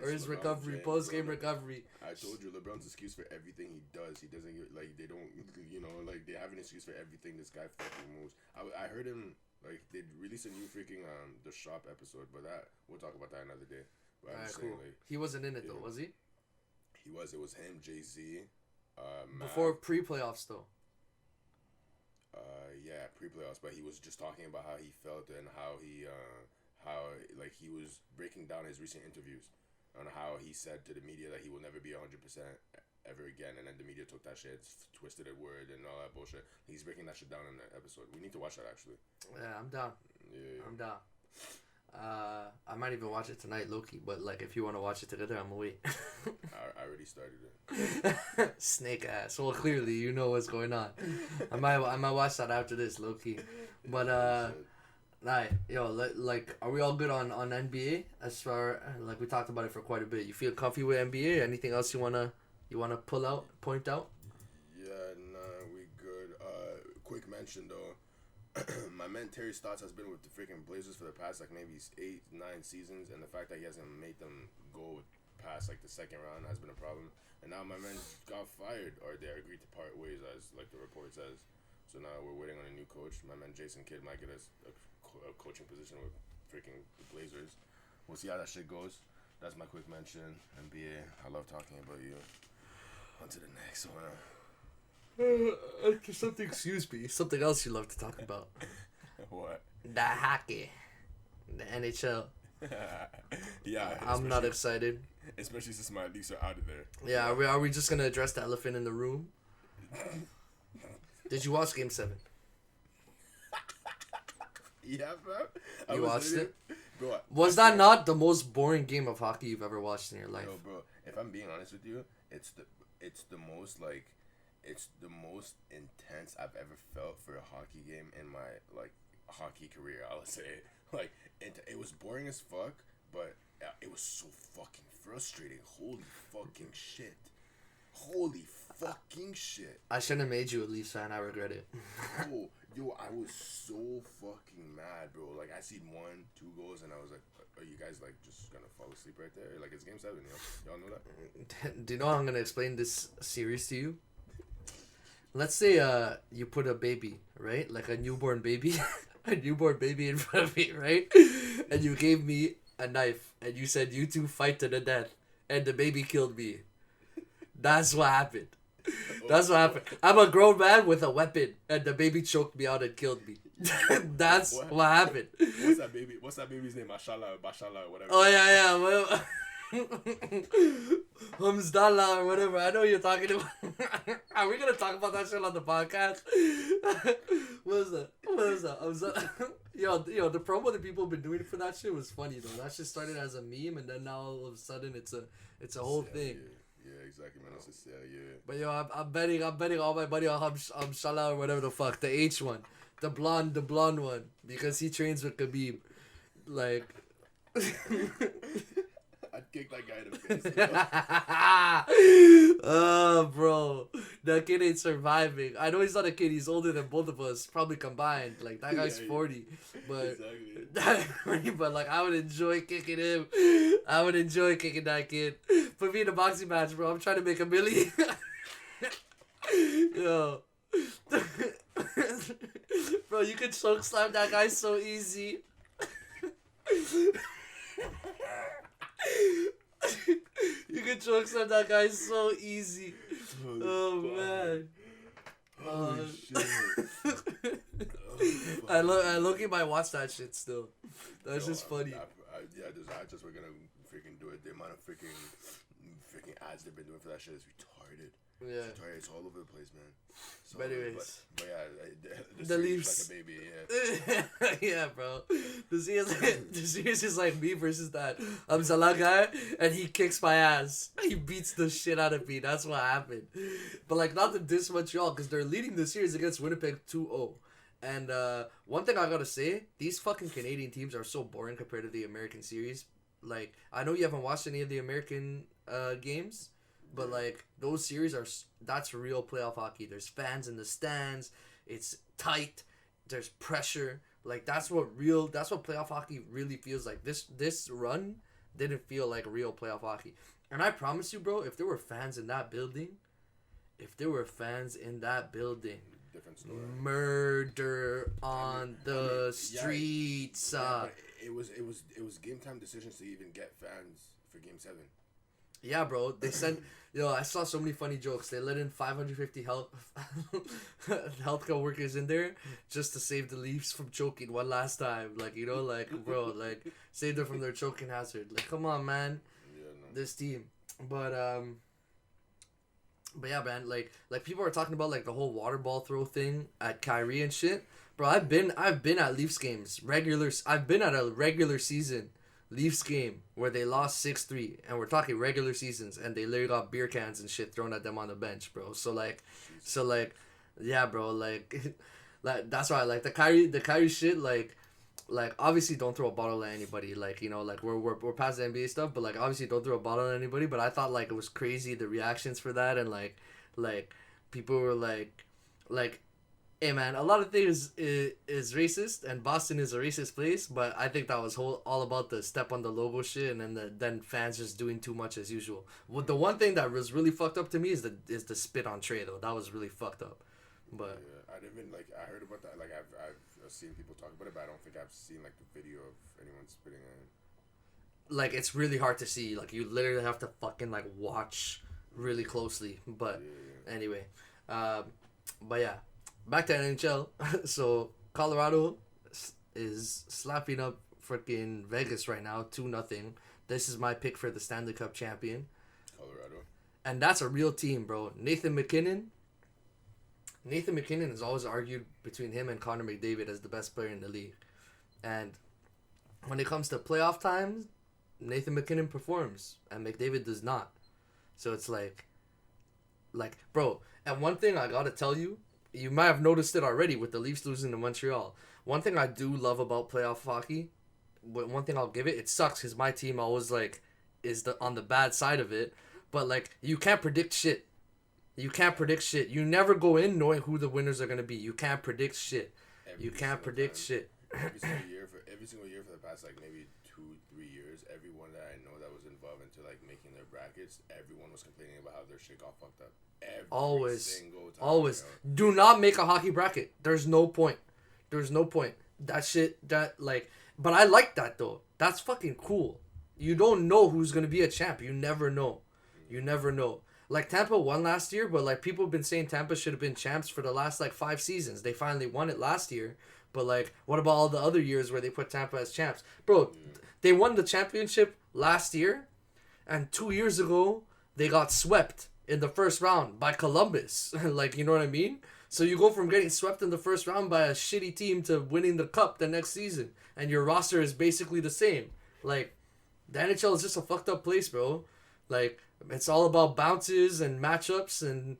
Or his recovery, post-game recovery. I told you, LeBron's excuse for everything he does. He doesn't get, like, they don't, they have an excuse for everything this guy fucking moves. I heard him, like, they released a new freaking, The Shop episode, but we'll talk about that another day. But Alright, cool. Like, he wasn't in it, though, was he? He was. It was him, Jay-Z, before pre-playoffs, though. Yeah, pre-playoffs, but he was just talking about how he felt and how he was breaking down his recent interviews. On how he said to the media that he will never be 100% ever again, and then the media took that shit, twisted it word, and all that bullshit. He's breaking that shit down in the episode. We need to watch that, actually. Yeah, I'm down. Yeah. I'm down. I might even watch it tonight, Loki. But like, if you want to watch it together, I'm gonna wait. I already started it. Snake ass. Well, clearly you know what's going on. I might watch that after this, Loki. But nah, yo, like, are we all good on NBA? As far like we talked about it for quite a bit. You feel comfy with NBA? Anything else you wanna point out? Yeah, nah, we good. Quick mention though. My man Terry Stotts has been with the freaking Blazers for the past like maybe 8-9 seasons, and the fact that he hasn't made them go past like the second round has been a problem. And now my man got fired, or they agreed to part ways, as like the report says. So now we're waiting on a new coach. My man Jason Kidd might get us a coaching position with freaking the Blazers. We'll see how that shit goes. That's my quick mention. NBA, I love talking about you. On to the next one. Something else you love to talk about. What? The hockey. The NHL. Yeah. I'm not excited. Especially since my Leafs are out of there. Yeah, are we just going to address the elephant in the room? Did you watch Game 7? Yeah, bro. You watched it? Bro, was that not the most boring game of hockey you've ever watched in your life? No, bro. If I'm being honest with you, it's the most intense I've ever felt for a hockey game in my like hockey career. I would say like it was boring as fuck, but it was so fucking frustrating. Holy fucking shit. Holy fucking shit. I shouldn't have made you a Leafs fan. I regret it. Oh, yo, I was so fucking mad, bro. Like, I seen 1-2 goals, and I was like, are you guys, like, just gonna fall asleep right there? Like, it's Game 7, y'all know that? Do you know how I'm gonna explain this series to you? Let's say, you put a baby, right? Like a newborn baby. A newborn baby in front of me, right? And you gave me a knife, and you said, you two fight to the death, and the baby killed me. That's what happened. That's what happened. I'm a grown man with a weapon, and the baby choked me out and killed me. That's what happened. What's that baby's name? Bashala, whatever. Oh yeah. Well, Humsdallah or whatever. I know what you're talking about. Are we gonna talk about that shit on the podcast? What is that? Yo, the promo that people have been doing for that shit was funny though. That shit started as a meme, and then now all of a sudden it's a whole thing. Yeah, exactly, man. It's just, yeah. But yo, I'm betting all my money on Shala or whatever the fuck, the H one, the blonde one, because he trains with Khabib. Like, I'd kick that guy in the face. Oh, bro, that kid ain't surviving. I know he's not a kid. He's older than both of us, probably combined. Like that guy's 40, but exactly. But like I would enjoy kicking him. I would enjoy kicking that kid. Put me in a boxing match, bro. I'm trying to make $1 million. Yo. Bro, you can choke slam that guy so easy. You can choke slam that guy so easy. Oh man. Oh shit. I look might watch that shit still. That's just funny. I just we're gonna freaking do it. The amount of freaking ads they've been doing for that shit is retarded. Yeah. It's retarded. It's all over the place, man. So, but anyways. But yeah, the Leafs. Like a baby, yeah. Yeah, bro. The series is like me versus that Salah guy, and he kicks my ass. He beats the shit out of me. That's what happened. But like, not to diss Montreal, because they're leading the series against Winnipeg 2-0. And one thing I gotta say, these fucking Canadian teams are so boring compared to the American series. Like, I know you haven't watched any of the American games, but like those series that's real playoff hockey. There's fans in the stands. It's tight. There's pressure. Like that's what playoff hockey really feels like. This run didn't feel like real playoff hockey. And I promise you, bro, if there were fans in that building, different story. Murder on the streets. But it was game time decisions to even get fans for Game 7. Yeah, bro. They sent. I saw so many funny jokes. They let in 550 healthcare workers in there just to save the Leafs from choking one last time. Like, bro, like save them from their choking hazard. Like, come on, man. Yeah, no. This team. But But yeah, man, like people are talking about like the whole water ball throw thing at Kyrie and shit. Bro, I've been at Leafs games, I've been at a regular season Leafs game where they lost 6-3, and we're talking regular seasons, and they literally got beer cans and shit thrown at them on the bench, bro. So like, yeah, bro, like, like that's why like the Kyrie shit, like obviously don't throw a bottle at anybody, like, you know, like we're past the NBA stuff, but like obviously don't throw a bottle at anybody. But I thought like it was crazy the reactions for that, and like people were like hey man, a lot of things is racist, and Boston is a racist place, but I think that was all about the step on the logo shit, and then fans just doing too much as usual. Well, the one thing that was really fucked up to me is the spit on Trey though. That was really fucked up. But yeah, I didn't like. I heard about that. Like I've seen people talk about it, but I don't think I've seen like the video of anyone spitting at him. Like it's really hard to see. Like you literally have to fucking like watch really closely. But anyway, but yeah. Back to NHL. So Colorado is slapping up freaking Vegas right now, 2-0. This is my pick for the Stanley Cup champion. Colorado. And that's a real team, bro. Nathan McKinnon has always argued between him and Connor McDavid as the best player in the league. And when it comes to playoff times, Nathan McKinnon performs and McDavid does not. So it's like bro, and one thing I gotta tell you, you might have noticed it already with the Leafs losing to Montreal. One thing I do love about playoff hockey, one thing I'll give it sucks because my team always like is on the bad side of it. But like you can't predict shit. You You never go in knowing who the winners are gonna be. You can't predict shit. Every single year for the past like maybe 2-3 years, everyone that I know that was involved into like making their brackets, everyone was complaining about how their shit got fucked up. Always. Do not make a hockey bracket. There's no point. That shit, but I like that though. That's fucking cool. You don't know who's gonna be a champ. You never know. Like Tampa won last year, but like people have been saying Tampa should have been champs for the last like 5 seasons. They finally won it last year. But like, what about all the other years where they put Tampa as champs? Bro, they won the championship last year, and 2 years ago they got swept in the first round by Columbus. Like, you know what I mean? So you go from getting swept in the first round by a shitty team to winning the cup the next season, and your roster is basically the same. Like, the NHL is just a fucked up place, bro. Like, it's all about bounces and matchups, and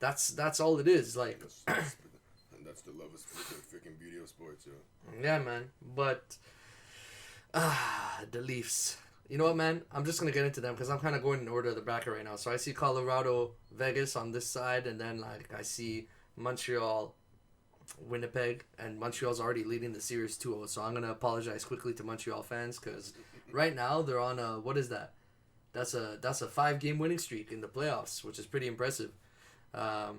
that's all it is. Like, that's the love of freaking beauty of sports, yo. Yeah, man. But the Leafs. You know what, man? I'm just going to get into them because I'm kind of going in order of the bracket right now. So I see Colorado, Vegas on this side, and then like I see Montreal, Winnipeg, and Montreal's already leading the series 2-0. So I'm going to apologize quickly to Montreal fans because right now they're on a, what is that? That's a 5-game winning streak in the playoffs, which is pretty impressive. But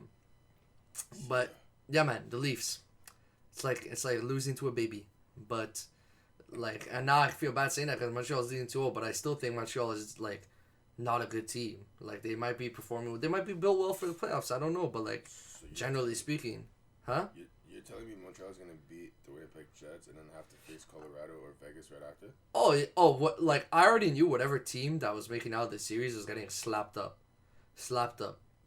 yeah, man, the Leafs. It's like losing to a baby, but like, and now I feel bad saying that because Montreal's leading 2-0, but I still think Montreal is like not a good team. Like they might be built well for the playoffs. I don't know, but like so generally speaking, huh? You're telling me Montreal's gonna beat the Winnipeg Jets and then have to face Colorado or Vegas right after? What? Like I already knew whatever team that was making out the series was getting slapped up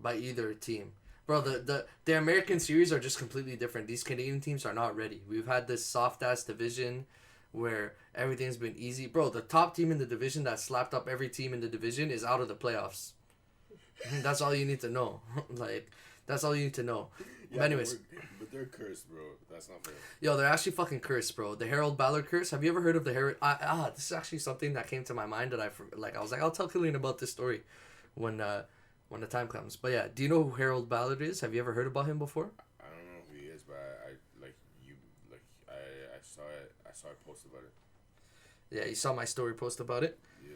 by either team. Bro, the American series are just completely different. These Canadian teams are not ready. We've had this soft ass division where everything's been easy. Bro, the top team in the division that slapped up every team in the division is out of the playoffs. That's all you need to know. Like, that's all you need to know. Yeah, but anyways. But they're cursed, bro. That's not fair. Yo, they're actually fucking cursed, bro. The Harold Ballard curse. Have you ever heard of the Harold... this is actually something that came to my mind that I was like, I'll tell Killian about this story when the time comes. But yeah, do you know who Harold Ballard is? Have you ever heard about him before? I don't know who he is, but I saw a post about it. Yeah, you saw my story post about it? Yeah.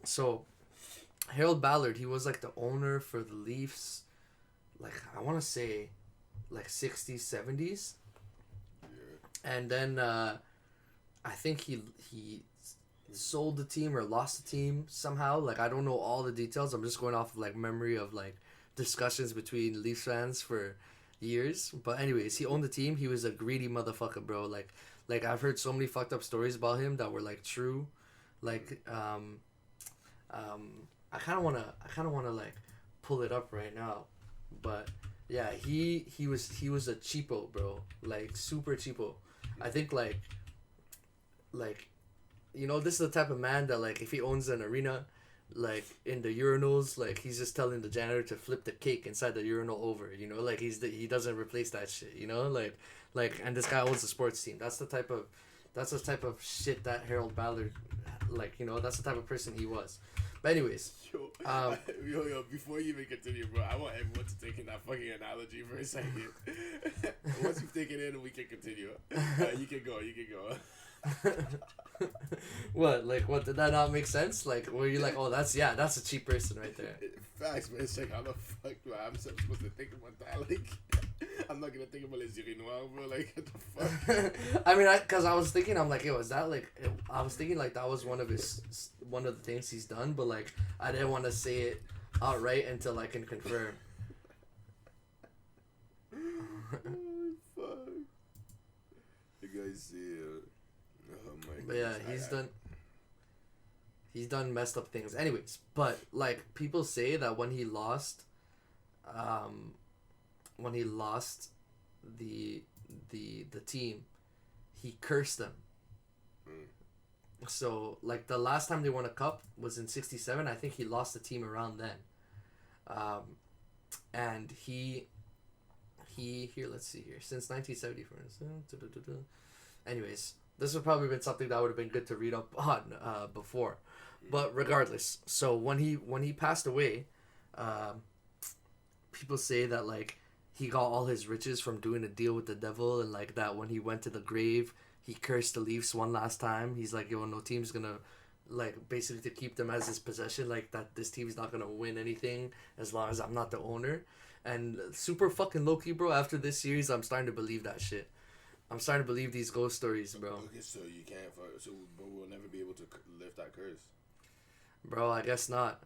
So, Harold Ballard, he was like the owner for the Leafs, like I want to say like 60s, 70s. Yeah. And then I think he sold the team or lost the team somehow. Like I don't know all the details. I'm just going off of like memory of like discussions between Leafs fans for years. But anyways, he owned the team. He was a greedy motherfucker, bro. Like I've heard so many fucked up stories about him that were like true. Like I kind of wanna like pull it up right now, but yeah, he was a cheapo, bro, like super cheapo. I think like you know, this is the type of man that like if he owns an arena, like in the urinals, like he's just telling the janitor to flip the cake inside the urinal over, you know, like he doesn't replace that shit, you know, like and this guy owns a sports team. That's the type of shit that Harold Ballard, like, you know, that's the type of person he was. But anyways, yo, before you even continue, bro, I want everyone to take in that fucking analogy for a second. Once you've taken it in, we can continue. You can go. What did that not make sense? Like, were you like, oh, that's a cheap person right there? Facts, man. It's like, how the fuck do I'm supposed to think about that? Like, I'm not gonna think about les urinoirs, bro. Like, what the fuck? I mean, cause I was thinking, I'm like, yo, is that like? I was thinking like that was one of the things he's done, but like I didn't want to say it outright until I can confirm. Oh, fuck. You guys see it. Oh my god. But yeah, he's done messed up things. Anyways, but like people say that when he lost the team, he cursed them. So like the last time they won a cup was in '67. I think he lost the team around then. And he here, let's see here, since 1970 for instance. Anyways, this would probably been something that would have been good to read up on before, but regardless, so when he passed away, people say that like he got all his riches from doing a deal with the devil, and like that when he went to the grave, he cursed the Leafs one last time. He's like, yo, no team's gonna, like, basically to keep them as his possession, like that this team's not gonna win anything as long as I'm not the owner. And super fucking low-key, bro, after this series, I'm starting to believe that shit. I'm starting to believe these ghost stories, bro. Okay, so you can't, but we'll never be able to lift that curse. Bro, I guess not.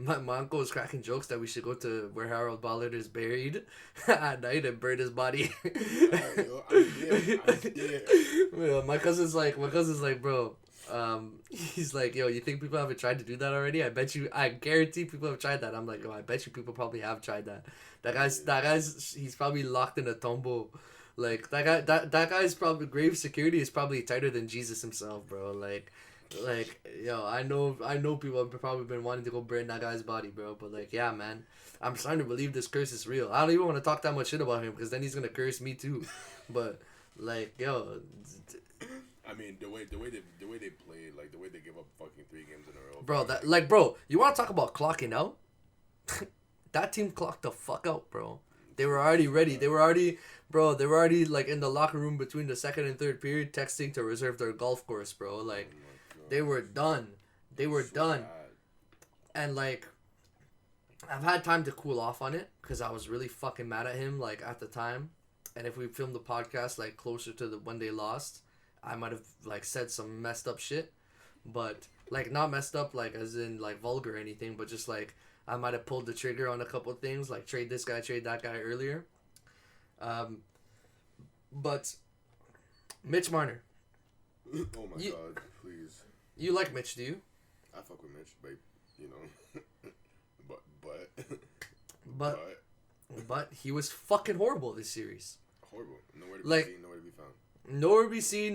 My uncle was cracking jokes that we should go to where Harold Ballard is buried at night and burn his body. I'm there. Yeah, my cousin's like, bro, he's like, yo, you think people haven't tried to do that already? I guarantee people have tried that. I'm like, yo, I bet you people probably have tried that. That guy's, he's probably locked in a tombo. Like, that guy's probably, grave security is probably tighter than Jesus himself, bro. Like, yo, I know people have probably been wanting to go burn that guy's body, bro. But like, yeah, man, I'm starting to believe this curse is real. I don't even want to talk that much shit about him because then he's gonna curse me too. But like, yo, I mean, the way they played, like the way they give up fucking 3 games in a row, bro. Bro, you want to talk about clocking out? That team clocked the fuck out, bro. They were already ready. They were already like in the locker room between the second and third period, texting to reserve their golf course, bro. Like. They were done. And, like, I've had time to cool off on it because I was really fucking mad at him, like, at the time. And if we filmed the podcast, like, closer to when they lost, I might have, like, said some messed up shit. But, like, not messed up, like, as in, like, vulgar or anything, but just, like, I might have pulled the trigger on a couple of things, like, trade this guy, trade that guy earlier. But Mitch Marner. Oh, my God, please. You like Mitch, do you? I fuck with Mitch, but you know, but he was fucking horrible this series. Horrible. Nowhere to be seen, nowhere to be found.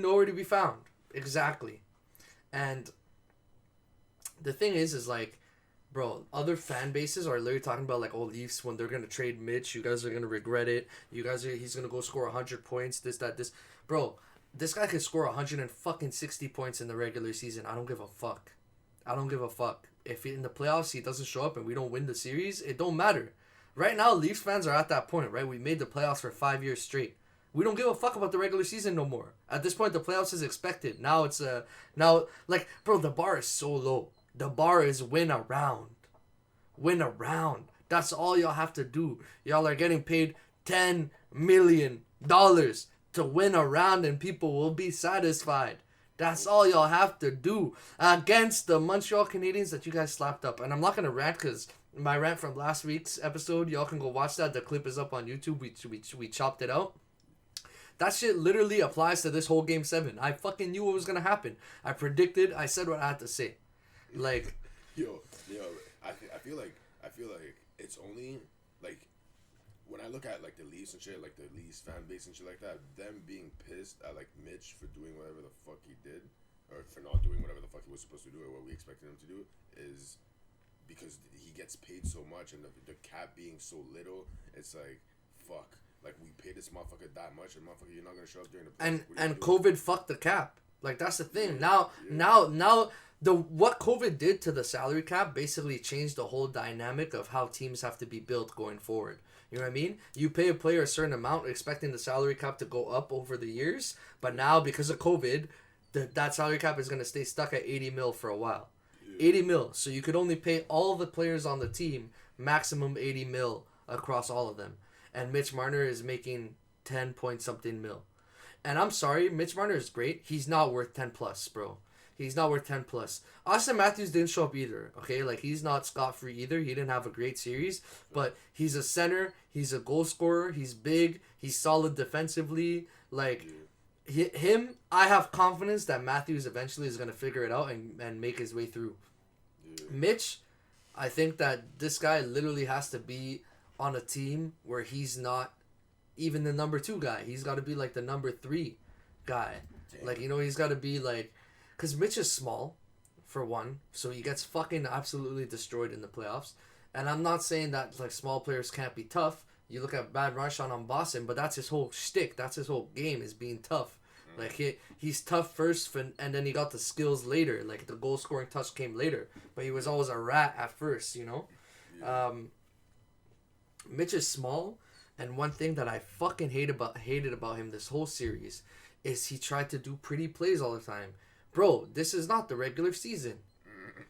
Nowhere to be found. Exactly. And the thing is like, bro, other fan bases are literally talking about like, oh, Leafs, when they're gonna trade Mitch, you guys are gonna regret it. He's gonna go score 100 points. This, bro. This guy could score 160 points in the regular season. I don't give a fuck. If in the playoffs he doesn't show up and we don't win the series, it don't matter. Right now, Leafs fans are at that point, right? We made the playoffs for 5 years straight. We don't give a fuck about the regular season no more. At this point, the playoffs is expected. Now it's like, bro, the bar is so low. The bar is win a round. That's all y'all have to do. Y'all are getting paid $10 million. To win a round and people will be satisfied. That's all y'all have to do against the Montreal Canadiens that you guys slapped up. And I'm not going to rant because my rant from last week's episode, y'all can go watch that. The clip is up on YouTube. We chopped it out. That shit literally applies to this whole Game 7. I fucking knew what was going to happen. I predicted. I said what I had to say. Like... Yo, I feel like it's only like when I look at like the Leafs and shit, like the Leafs fan base and shit like that, them being pissed at like Mitch for doing whatever the fuck he did, or for not doing whatever the fuck he was supposed to do, or what we expected him to do, is because he gets paid so much, and the cap being so little, it's like fuck. Like we paid this motherfucker that much, and motherfucker, you're not gonna show up during the playoffs. And COVID fucked the cap. Like that's the thing. Now what COVID did to the salary cap basically changed the whole dynamic of how teams have to be built going forward. You know what I mean? You pay a player a certain amount expecting the salary cap to go up over the years, but now because of COVID, that salary cap is going to stay stuck at 80 mil for a while. 80 mil. So you could only pay all the players on the team maximum 80 mil across all of them. And Mitch Marner is making 10 point something mil. And I'm sorry, Mitch Marner is great. He's not worth 10 plus, bro. He's not worth 10 plus. Austin Matthews didn't show up either, okay? Like, he's not scot-free either. He didn't have a great series. But he's a center. He's a goal scorer. He's big. He's solid defensively. Like, him, I have confidence that Matthews eventually is going to figure it out and make his way through. Mitch, I think that this guy literally has to be on a team where he's not even the number 2 guy. He's got to be like the number 3 guy. Damn. Like, you know, he's got to be like... Because Mitch is small, for one, so he gets fucking absolutely destroyed in the playoffs. And I'm not saying that like small players can't be tough. You look at Bad Marchand on Boston, but that's his whole shtick. That's his whole game, is being tough. Like he's tough first, and then he got the skills later. Like the goal scoring touch came later, but he was always a rat at first, you know. Yeah. Mitch is small, and one thing that I fucking hated about him this whole series is he tried to do pretty plays all the time. Bro, this is not the regular season.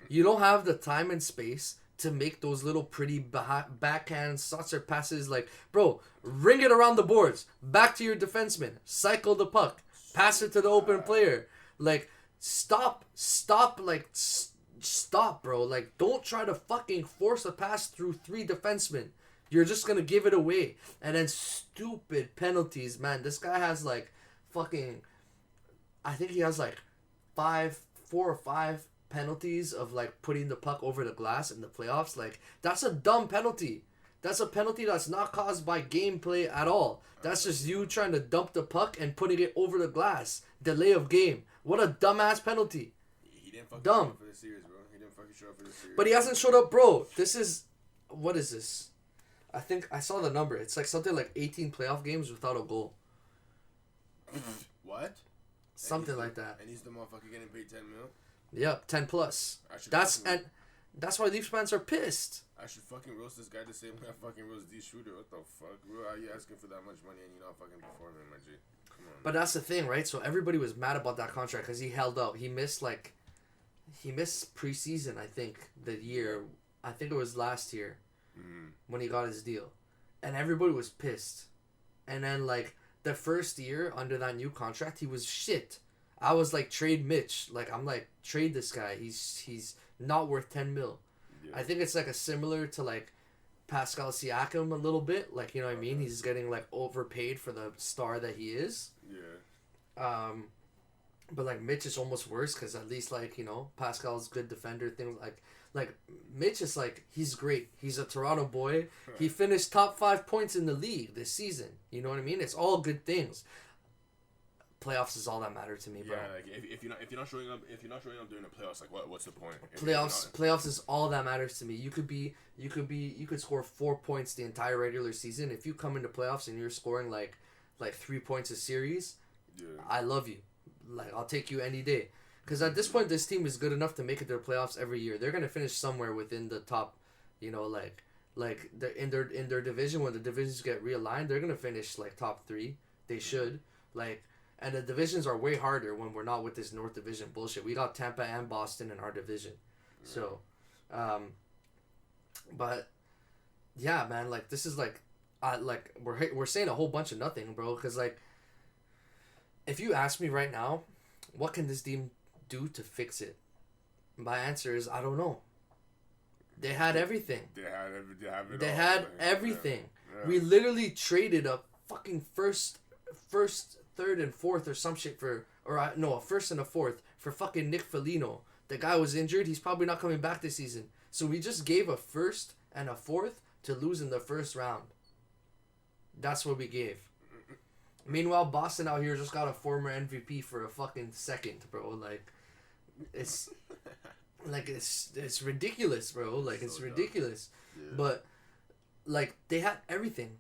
You don't have the time and space to make those little pretty backhand saucer passes. Like, bro, ring it around the boards. Back to your defenseman. Cycle the puck. Pass it to the open player. Like, stop, bro. Like, don't try to fucking force a pass through 3 defensemen. You're just gonna give it away. And then stupid penalties, man. This guy has, like, fucking... I think he has, like... 4 or 5 penalties of like putting the puck over the glass in the playoffs. Like, that's a dumb penalty. That's a penalty that's not caused by gameplay at all. That's just you trying to dump the puck and putting it over the glass. Delay of game. What a dumbass penalty. He didn't fucking show up for this series, bro. He didn't fucking show up for this series. But he hasn't showed up, bro. This is... What is this? I think I saw the number. It's like something like 18 playoff games without a goal. What? Something like that. And he's the motherfucker getting paid 10 mil? Yep, 10 plus. That's why Leafs fans are pissed. I should fucking roast this guy the same way I fucking roast D Shooter. What the fuck, bro? How you asking for that much money and you're not fucking performing, my G? Come on. But that's the thing, right? So everybody was mad about that contract because he held out. He missed preseason, I think, the year. I think it was last year when he got his deal. And everybody was pissed. And then, like... The first year under that new contract, he was shit. I was like, trade Mitch. Like, I'm like, trade this guy. He's not worth 10 mil. Yeah. I think it's like a similar to like Pascal Siakam a little bit. Like, you know what I mean? He's getting like overpaid for the star that he is. Yeah. But like Mitch is almost worse because at least like, you know, Pascal's good defender. Things like Mitch is like, he's great. He's a Toronto boy. He finished top 5 points in the league this season. You know what I mean? It's all good things. Playoffs is all that matter to me, bro. Yeah, like if you're not showing up during the playoffs, like what's the point? Playoffs is all that matters to me. You could score 4 points the entire regular season. If you come into playoffs and you're scoring like 3 points a series, I love you. Like, I'll take you any day. Because at this point, this team is good enough to make it to the playoffs every year. They're gonna finish somewhere within the top, you know, like in their division. When the divisions get realigned, they're gonna finish like top 3. They should. Like, and the divisions are way harder when we're not with this North Division bullshit. We got Tampa and Boston in our division, so, but yeah, man, like this is like, we're saying a whole bunch of nothing, bro. Because like, if you ask me right now, what can this team do to fix it? My answer is I don't know. They had everything. They had everything. Yeah. We literally traded a fucking first, third, and fourth or some shit a first and a fourth for fucking Nick Foligno. The guy was injured. He's probably not coming back this season. So we just gave a first and a fourth to lose in the first round. That's what we gave. Meanwhile, Boston out here just got a former MVP for a fucking second, bro. Like, it's ridiculous, bro. Like, it's ridiculous. Yeah. But, like, they had everything.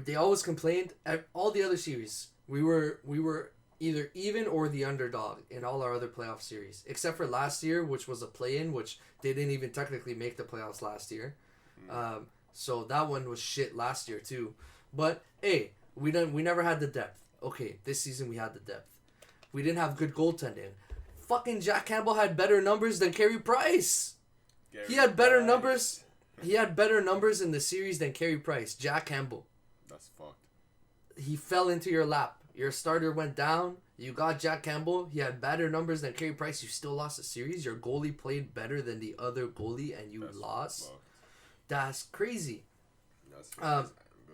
They always complained. All the other series, we were either even or the underdog in all our other playoff series, except for last year, which was a play-in, which they didn't even technically make the playoffs last year. So that one was shit last year too. But hey, we never had the depth. Okay, this season we had the depth. We didn't have good goaltending. Fucking Jack Campbell had better numbers than Carey Price. He had better numbers. He had better numbers in the series than Carey Price. Jack Campbell. That's fucked. He fell into your lap. Your starter went down. You got Jack Campbell. He had better numbers than Carey Price. You still lost the series. Your goalie played better than the other goalie, and you lost. Fucked. That's crazy. That's bro,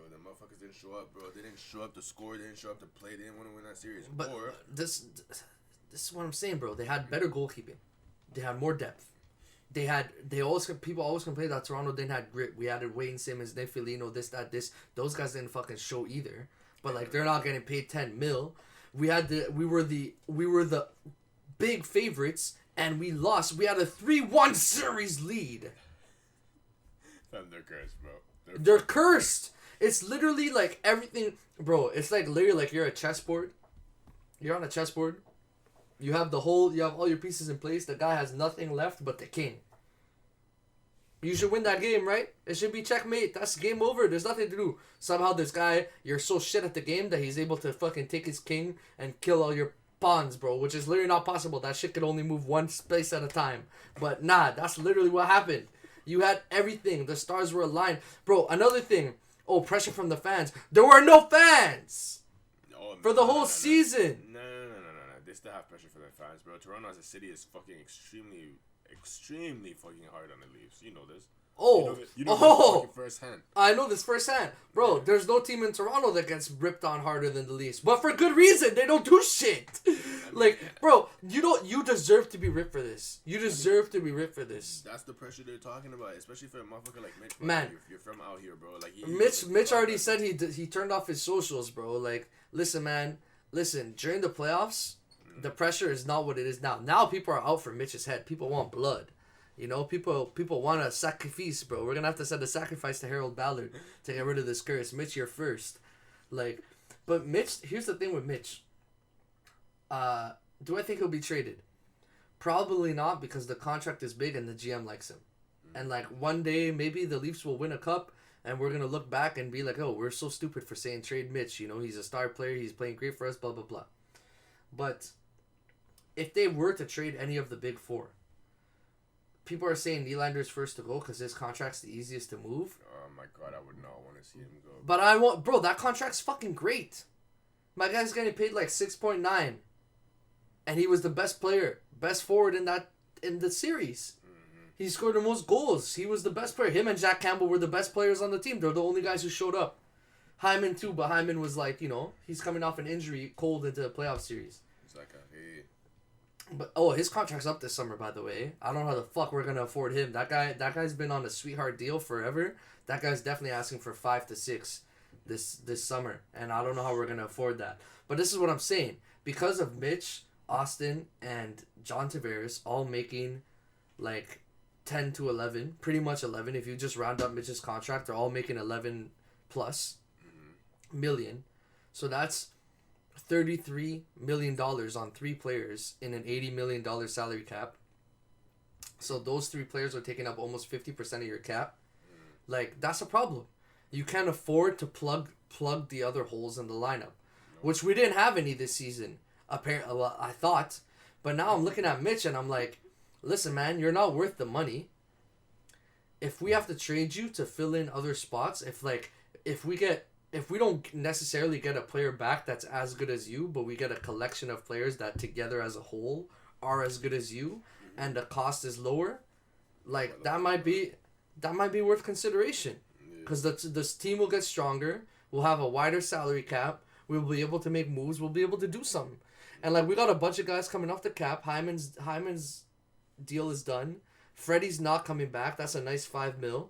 the motherfuckers didn't show up, bro. They didn't show up to score. They didn't show up to play. They didn't want to win that series. But this is what I'm saying, bro. They had better goalkeeping. They had more depth. People always complain that Toronto didn't have grit. We added Wayne Simmons, Nick Foligno, this. Those guys didn't fucking show either. But like they're not getting paid $10 million. We were the big favorites and we lost. We had a 3-1 series lead. They're cursed, bro. They're cursed. It's literally like everything, bro. It's like literally like you're a chessboard. You're on a chessboard. You have all your pieces in place. The guy has nothing left but the king. You should win that game, right? It should be checkmate. That's game over. There's nothing to do. Somehow this guy, you're so shit at the game that he's able to fucking take his king and kill all your pawns, bro. Which is literally not possible. That shit could only move one space at a time. But nah, that's literally what happened. You had everything. The stars were aligned. Bro, another thing. Oh, pressure from the fans. There were no fans! For the whole season. No. They still have pressure for their fans, bro. Toronto as a city is fucking extremely fucking hard on the Leafs. You know this. You know this firsthand. I know this firsthand. Bro, there's no team in Toronto that gets ripped on harder than the Leafs. But for good reason. They don't do shit. Like, bro, you deserve to be ripped for this. You deserve to be ripped for this. That's the pressure they're talking about, especially for a motherfucker like Mitch. Man. You're from out here, bro. Like Mitch already said he turned off his socials, bro. Like, listen, man. Listen, during the playoffs, the pressure is not what it is now. Now people are out for Mitch's head. People want blood. You know, people want a sacrifice, bro. We're going to have to send a sacrifice to Harold Ballard to get rid of this curse. Mitch, you're first. Like, but Mitch, here's the thing with Mitch. Do I think he'll be traded? Probably not, because the contract is big and the GM likes him. And, like, one day, maybe the Leafs will win a cup, and we're going to look back and be like, oh, we're so stupid for saying trade Mitch. You know, he's a star player. He's playing great for us, blah, blah, blah. But if they were to trade any of the big four, people are saying Nylander's first to go because his contract's the easiest to move. Oh my god, I would not want to see him go. But bro, that contract's fucking great. My guy's getting paid like 6.9, and he was the best player, best forward in the series. Mm-hmm. He scored the most goals. He was the best player. Him and Jack Campbell were the best players on the team. They're the only guys who showed up. Hyman too, but Hyman was like, you know, he's coming off an injury, cold into the playoff series. It's like But his contract's up this summer, by the way. I don't know how the fuck we're gonna afford him. That guy's been on a sweetheart deal forever. That guy's definitely asking for 5 to 6 this summer, and I don't know how we're gonna afford that. But this is what I'm saying. Because of Mitch, Austin, and John Tavares all making like 10 to 11, pretty much 11. If you just round up Mitch's contract, they're all making 11 plus million. So that's $33 million on 3 players in an $80 million salary cap. So those 3 players are taking up almost 50% of your cap. Like, that's a problem. You can't afford to plug the other holes in the lineup, which we didn't have any this season. Apparently, well, I thought. But now I'm looking at Mitch and I'm like, listen, man, you're not worth the money. If we have to trade you to fill in other spots, if we don't necessarily get a player back that's as good as you, but we get a collection of players that together as a whole are as good as you, and the cost is lower, like that might be worth consideration, because this team will get stronger. We'll have a wider salary cap. We'll be able to make moves. We'll be able to do something, and like we got a bunch of guys coming off the cap. Hyman's deal is done. Freddie's not coming back. That's a nice $5 million.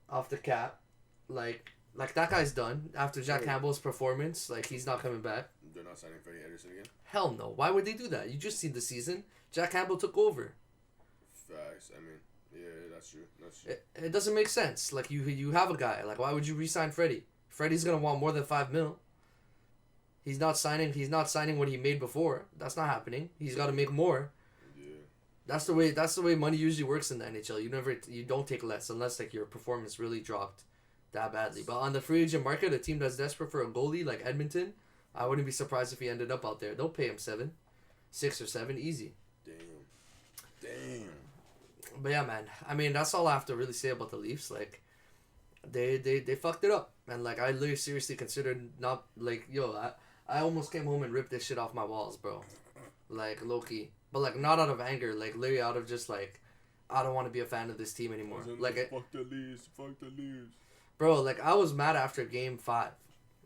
off the cap. Like that guy's done after Jack Campbell's performance. Like, he's not coming back. They're not signing Freddie Anderson again? Hell no. Why would they do that? You just seen the season. Jack Campbell took over. Facts. I mean, yeah, that's true. That's true. It doesn't make sense. Like, you have a guy. Like, why would you re-sign Freddie? Freddie's gonna want more than $5 million. He's not signing what he made before. That's not happening. He's got to make more. Yeah. That's the way money usually works in the NHL. You don't take less unless like your performance really dropped that badly. But on the free agent market, a team that's desperate for a goalie like Edmonton, I wouldn't be surprised if he ended up out there. They'll pay him 6 or 7, easy. Damn. But yeah, man. I mean, that's all I have to really say about the Leafs. Like, they fucked it up, and like I literally seriously considered not like I almost came home and ripped this shit off my walls, bro. Like, low-key. But, like, not out of anger. Like, literally out of just, like, I don't want to be a fan of this team anymore. Like, fuck the Leafs. Bro, like, I was mad after Game 5.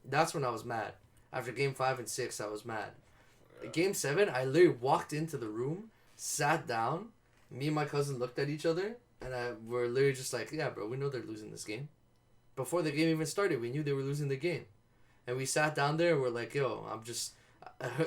That's when I was mad. After Game 5 and 6, I was mad. Yeah. Game 7, I literally walked into the room, sat down. Me and my cousin looked at each other, and we're literally just like, yeah, bro, we know they're losing this game. Before the game even started, we knew they were losing the game. And we sat down there and we're like, yo, I'm just...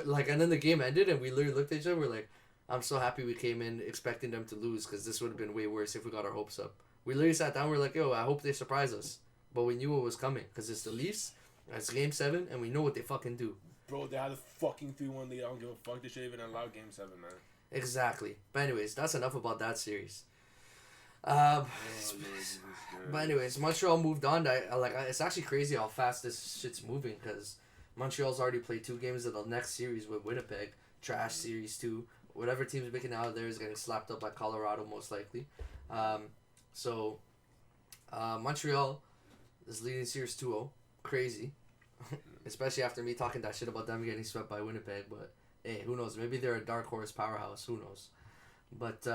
like, and then the game ended and we literally looked at each other. We're like, I'm so happy we came in expecting them to lose because this would have been way worse if we got our hopes up. We literally sat down. We're like, yo, I hope they surprise us. But we knew what was coming because it's the Leafs. It's Game 7 and we know what they fucking do. Bro, they had a fucking 3-1 lead. I don't give a fuck. They should even allow Game 7, man. Exactly. But anyways, that's enough about that series. But anyways, Montreal moved on. It's actually crazy how fast this shit's moving because Montreal's already played 2 games of the next series with Winnipeg. Trash series 2. Whatever team's making out of there is getting slapped up by Colorado most likely. Montreal is leading series 2-0. Crazy. Especially after me talking that shit about them getting swept by Winnipeg. But hey, who knows? Maybe they're a dark horse powerhouse. Who knows? But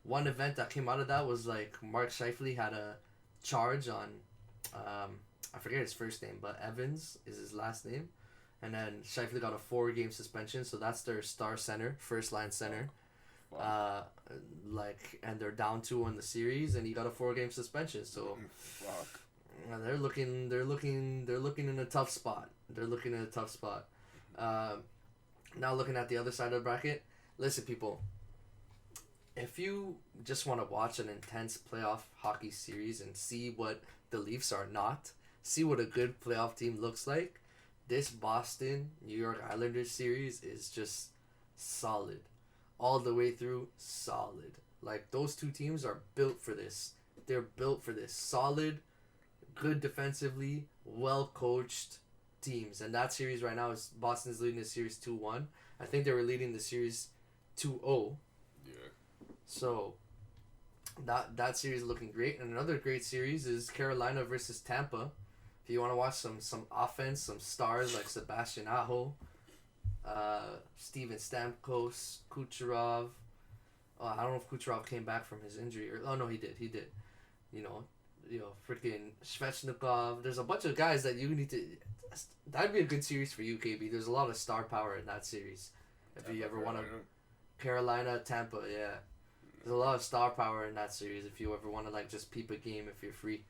one event that came out of that was like Mark Scheifele had a charge on, I forget his first name, but Evans is his last name. And then Scheifele got a 4-game suspension, so that's their star center, first line center. Wow. And they're down 2 in the series, and he got a 4-game suspension. So they're looking in a tough spot. Now looking at the other side of the bracket, listen, people. If you just want to watch an intense playoff hockey series and see what the Leafs are not, see what a good playoff team looks like, this Boston-New York Islanders series is just solid. All the way through, solid. Like, those 2 teams are built for this. They're built for this. Solid, good defensively, well-coached teams. And that series right now is Boston's leading the series 2-1. I think they were leading the series 2-0. So, that series is looking great. And another great series is Carolina versus Tampa. If you want to watch some offense, some stars like Sebastian Aho, Steven Stamkos, Kucherov. I don't know if Kucherov came back from his injury. No, he did. Freaking Svechnikov. There's a bunch of guys that you need to... That'd be a good series for you, KB. There's a lot of star power in that series. If you ever want to... Carolina, Tampa, yeah. There's a lot of star power in that series if you ever want to, like, just peep a game if you're free.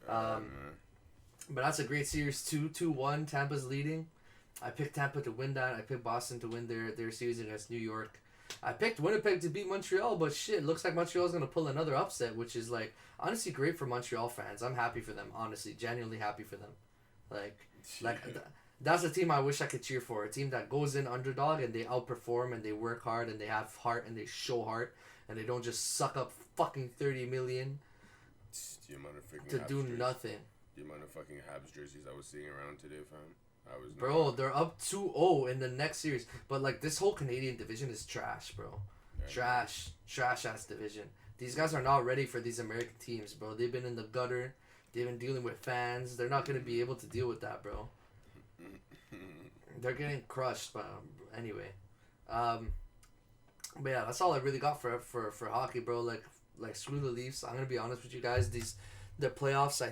But that's a great series, 2-1. Tampa's leading. I picked Tampa to win that. I picked Boston to win their series against New York. I picked Winnipeg to beat Montreal, but shit, looks like Montreal's going to pull another upset, which is, like, honestly great for Montreal fans. I'm happy for them, honestly. Genuinely happy for them. That's a team I wish I could cheer for. A team that goes in underdog and they outperform and they work hard and they have heart and they show heart and they don't just suck up fucking $30 million to do nothing. The amount of fucking Habs jerseys I was seeing around today, fam. Bro, they're up 2-0 in the next series. But, like, this whole Canadian division is trash, bro. Yeah, Trash-ass division. These guys are not ready for these American teams, bro. They've been in the gutter. They've been dealing with fans. They're not going to be able to deal with that, bro. They're getting crushed, but anyway. But yeah, that's all I really got for hockey, bro. Like screw the Leafs. I'm gonna be honest with you guys. The playoffs.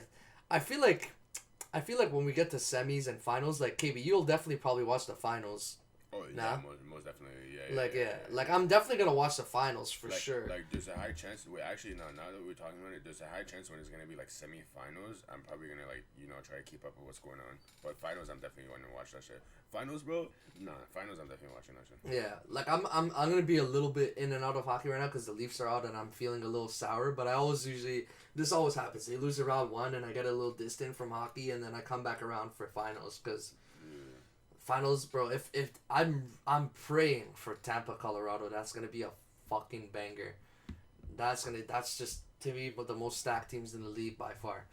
I feel like when we get to semis and finals, like KB, you'll definitely probably watch the finals. Oh Nah? Yeah, most definitely. Like I'm definitely gonna watch the finals for like, sure. Like there's a high chance. Wait, actually, no. Now that we're talking about it, there's a high chance when it's gonna be like semifinals. I'm probably gonna try to keep up with what's going on. But finals, I'm definitely going to watch that shit. Finals, bro. Nah, finals, I'm definitely watching that shit. Yeah, like I'm gonna be a little bit in and out of hockey right now because the Leafs are out and I'm feeling a little sour. But this always happens. They lose round one and I get a little distant from hockey and then I come back around for finals because. Finals, bro. If I'm praying for Tampa, Colorado. That's gonna be a fucking banger. That's just to me one of the most stacked teams in the league by far.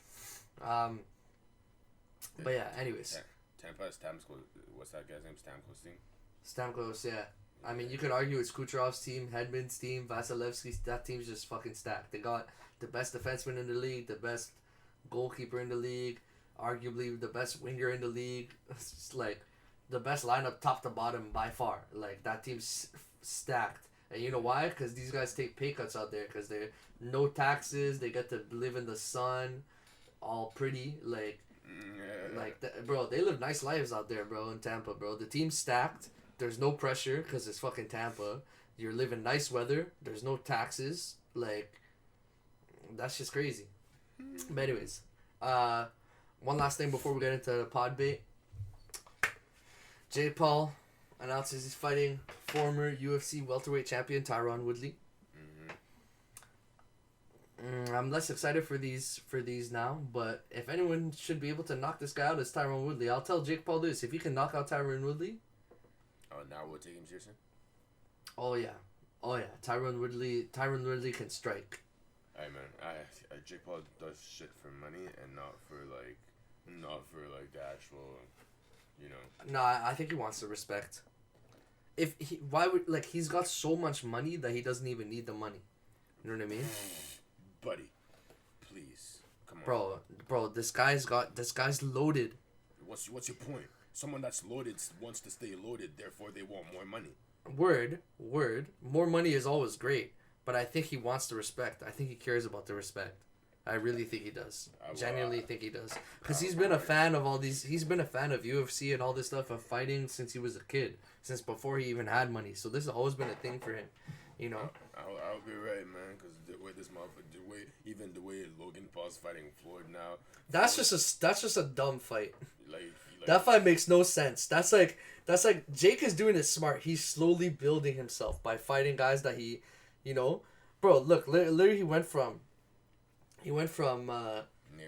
But yeah. Anyways. Tampa's Stamkos. What's that guy's name? Stamkos team. Stamkos, yeah. I mean, you could argue it's Kucherov's team, Hedman's team, Vasilevsky's. That team's just fucking stacked. They got the best defenseman in the league, the best goalkeeper in the league, arguably the best winger in the league. It's just like. The best lineup top to bottom by far. Like, that team's stacked. And you know why? Because these guys take pay cuts out there. Because they're no taxes. They get to live in the sun. All pretty. Bro, they live nice lives out there, bro, in Tampa, bro. The team's stacked. There's no pressure because it's fucking Tampa. You're living nice weather. There's no taxes. Like, that's just crazy. But anyways, one last thing before we get into the pod bait. Jake Paul announces he's fighting former UFC welterweight champion Tyron Woodley. I'm less excited for these now, but if anyone should be able to knock this guy out, it's Tyron Woodley. I'll tell Jake Paul this: if he can knock out Tyron Woodley, now we'll take him seriously. Oh yeah, Tyron Woodley can strike. Hey man, Jake Paul does shit for money and not for the actual. No, I think he wants the respect. He's got so much money that he doesn't even need the money. You know what I mean? Buddy, please, come on. Bro, this guy's loaded. What's your point? Someone that's loaded wants to stay loaded, therefore they want more money. Word. More money is always great, but I think he wants the respect. I think he cares about the respect. I really think he does. Genuinely think he does. Because he's been a fan of all these... He's been a fan of UFC and all this stuff, of fighting since he was a kid. Since before he even had money. So this has always been a thing for him. You know? I'll be right, man. Because the way this motherfucker... Even the way Logan Paul's fighting Floyd now... That's just a dumb fight. That fight makes no sense. That's like Jake is doing it smart. He's slowly building himself by fighting guys that he... Bro, look. Literally he went from... Nate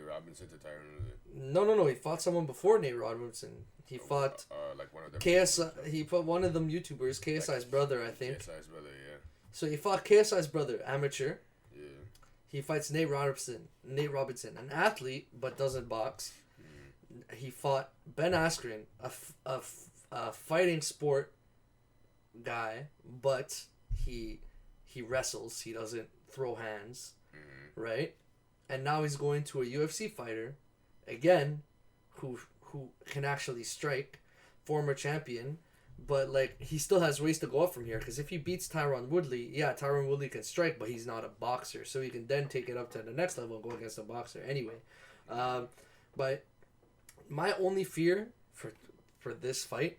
Robinson to Tyron. No. He fought someone before Nate Robinson. He fought like one of them. KSI. He fought one of them YouTubers, KSI's brother, I think. KSI's brother, yeah. So he fought KSI's brother, amateur. Yeah. He fights Nate Robinson, an athlete but doesn't box. He fought Ben Askren, a fighting sport guy, but he wrestles. He doesn't throw hands, right? And now he's going to a UFC fighter, again, who can actually strike, former champion, but he still has ways to go up from here. Because if he beats Tyron Woodley, Tyron Woodley can strike, but he's not a boxer, so he can then take it up to the next level and go against a boxer. Anyway, but my only fear for this fight,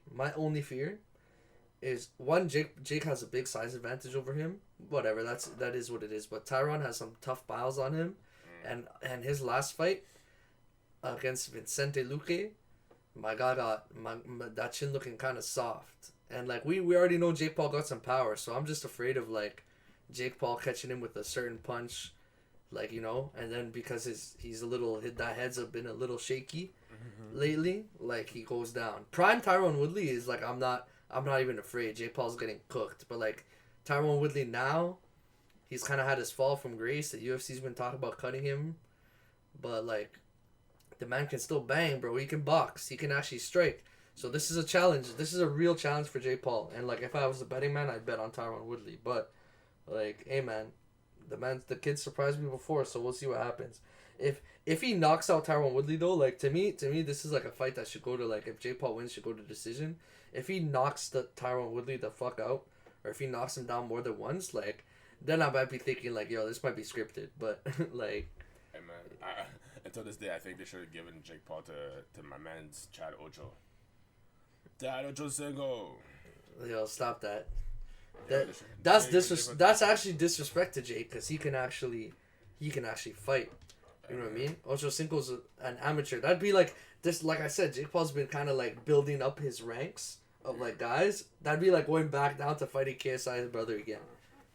is one, Jake has a big size advantage over him. Whatever, that is what it is. But Tyron has some tough biles on him. And his last fight against Vicente Luque, my guy got that chin looking kind of soft. And we already know Jake Paul got some power, so I'm just afraid of Jake Paul catching him with a certain punch, and then because that head's been a little shaky lately, he goes down. Prime Tyron Woodley is I'm not even afraid. Jake Paul's getting cooked, but Tyron Woodley now, he's kind of had his fall from grace. The UFC's been talking about cutting him. But, the man can still bang, bro. He can box. He can actually strike. So this is a challenge. This is a real challenge for Jake Paul. And, if I was a betting man, I'd bet on Tyron Woodley. But, hey, man. The kid surprised me before, so we'll see what happens. If he knocks out Tyron Woodley, though, to me, this is, a fight that should go to, if Jake Paul wins, should go to decision. If he knocks the Tyron Woodley the fuck out, or if he knocks him down more than once, then I might be thinking, yo, this might be scripted. But, Hey, man, until this day, I think they should have given Jake Paul to my man's Chad Ocho. Dad Ocho Singo. Yo, stop that. Yeah, That's actually disrespect to Jake because he can actually fight. You know what I mean? Ochocinco's an amateur. That'd be like this. Like I said, Jake Paul's been kind of like building up his ranks of like guys. That'd be like going back down to fighting KSI's brother again,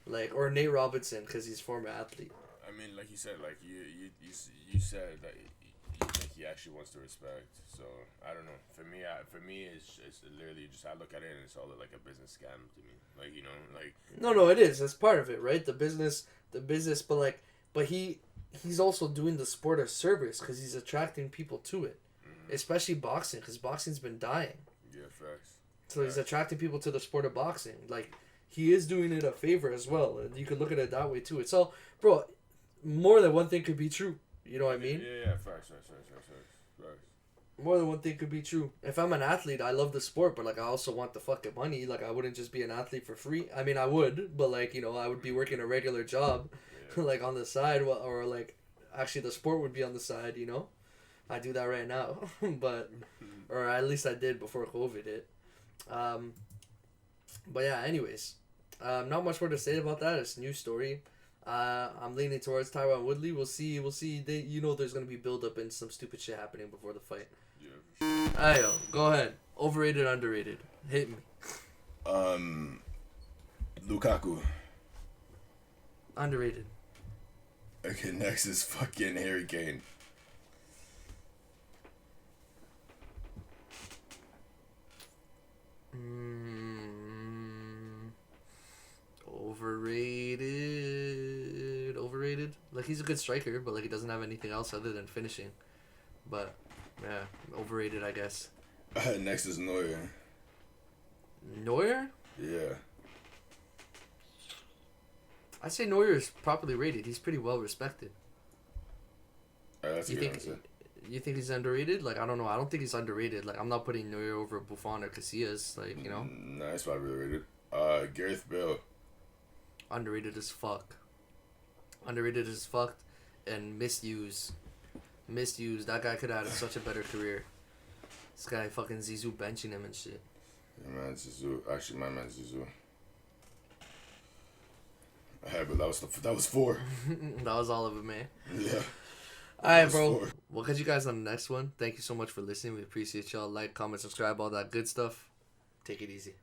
like or Nate Robinson because he's former athlete. I mean, like you said, like you said that you think he actually wants to respect. So I don't know. For me, it's literally just I look at it and it's all like a business scam to me. Like like. No, it is. That's part of it, right? The business, but he's also doing the sport a service because he's attracting people to it, especially boxing because boxing's been dying. Yeah, facts. So he's attracting people to the sport of boxing. Like he is doing it a favor as well. And you could look at it that way too. It's all, bro. More than one thing could be true. You know what I mean? Yeah, facts. More than one thing could be true. If I'm an athlete, I love the sport, but like I also want the fucking money. Like I wouldn't just be an athlete for free. I mean, I would, but like I would be working a regular job, like on the side, or like actually the sport would be on the side. I do that right now, but or at least I did before COVID hit. But yeah, anyways, not much more to say about that. It's a new story. I'm leaning towards Tyron Woodley. We'll see. There's gonna be build up and some stupid shit happening before the fight. Yeah. Ayo, go ahead. Overrated, underrated. Hit me. Lukaku. Underrated. Okay, next is fucking Harry Kane. Overrated. Like he's a good striker, but like he doesn't have anything else other than finishing. But yeah, overrated, I guess. Next is Neuer. Neuer? Yeah. I'd say Neuer is properly rated. He's pretty well respected. That's you think? You think he's underrated? Like I don't know. I don't think he's underrated. Like I'm not putting Neuer over Buffon or Casillas. Like Nah, it's probably rated. Gareth Bale. Underrated as fuck. Underrated as fuck, and misused. That guy could have had such a better career. This guy fucking Zizou benching him and shit. Yeah, man, Zizou. Actually, my man Zizou. But that was 4. That was all of it, man. Yeah. Alright, bro. 4. We'll catch you guys on the next one. Thank you so much for listening. We appreciate y'all. Like, comment, subscribe, all that good stuff. Take it easy.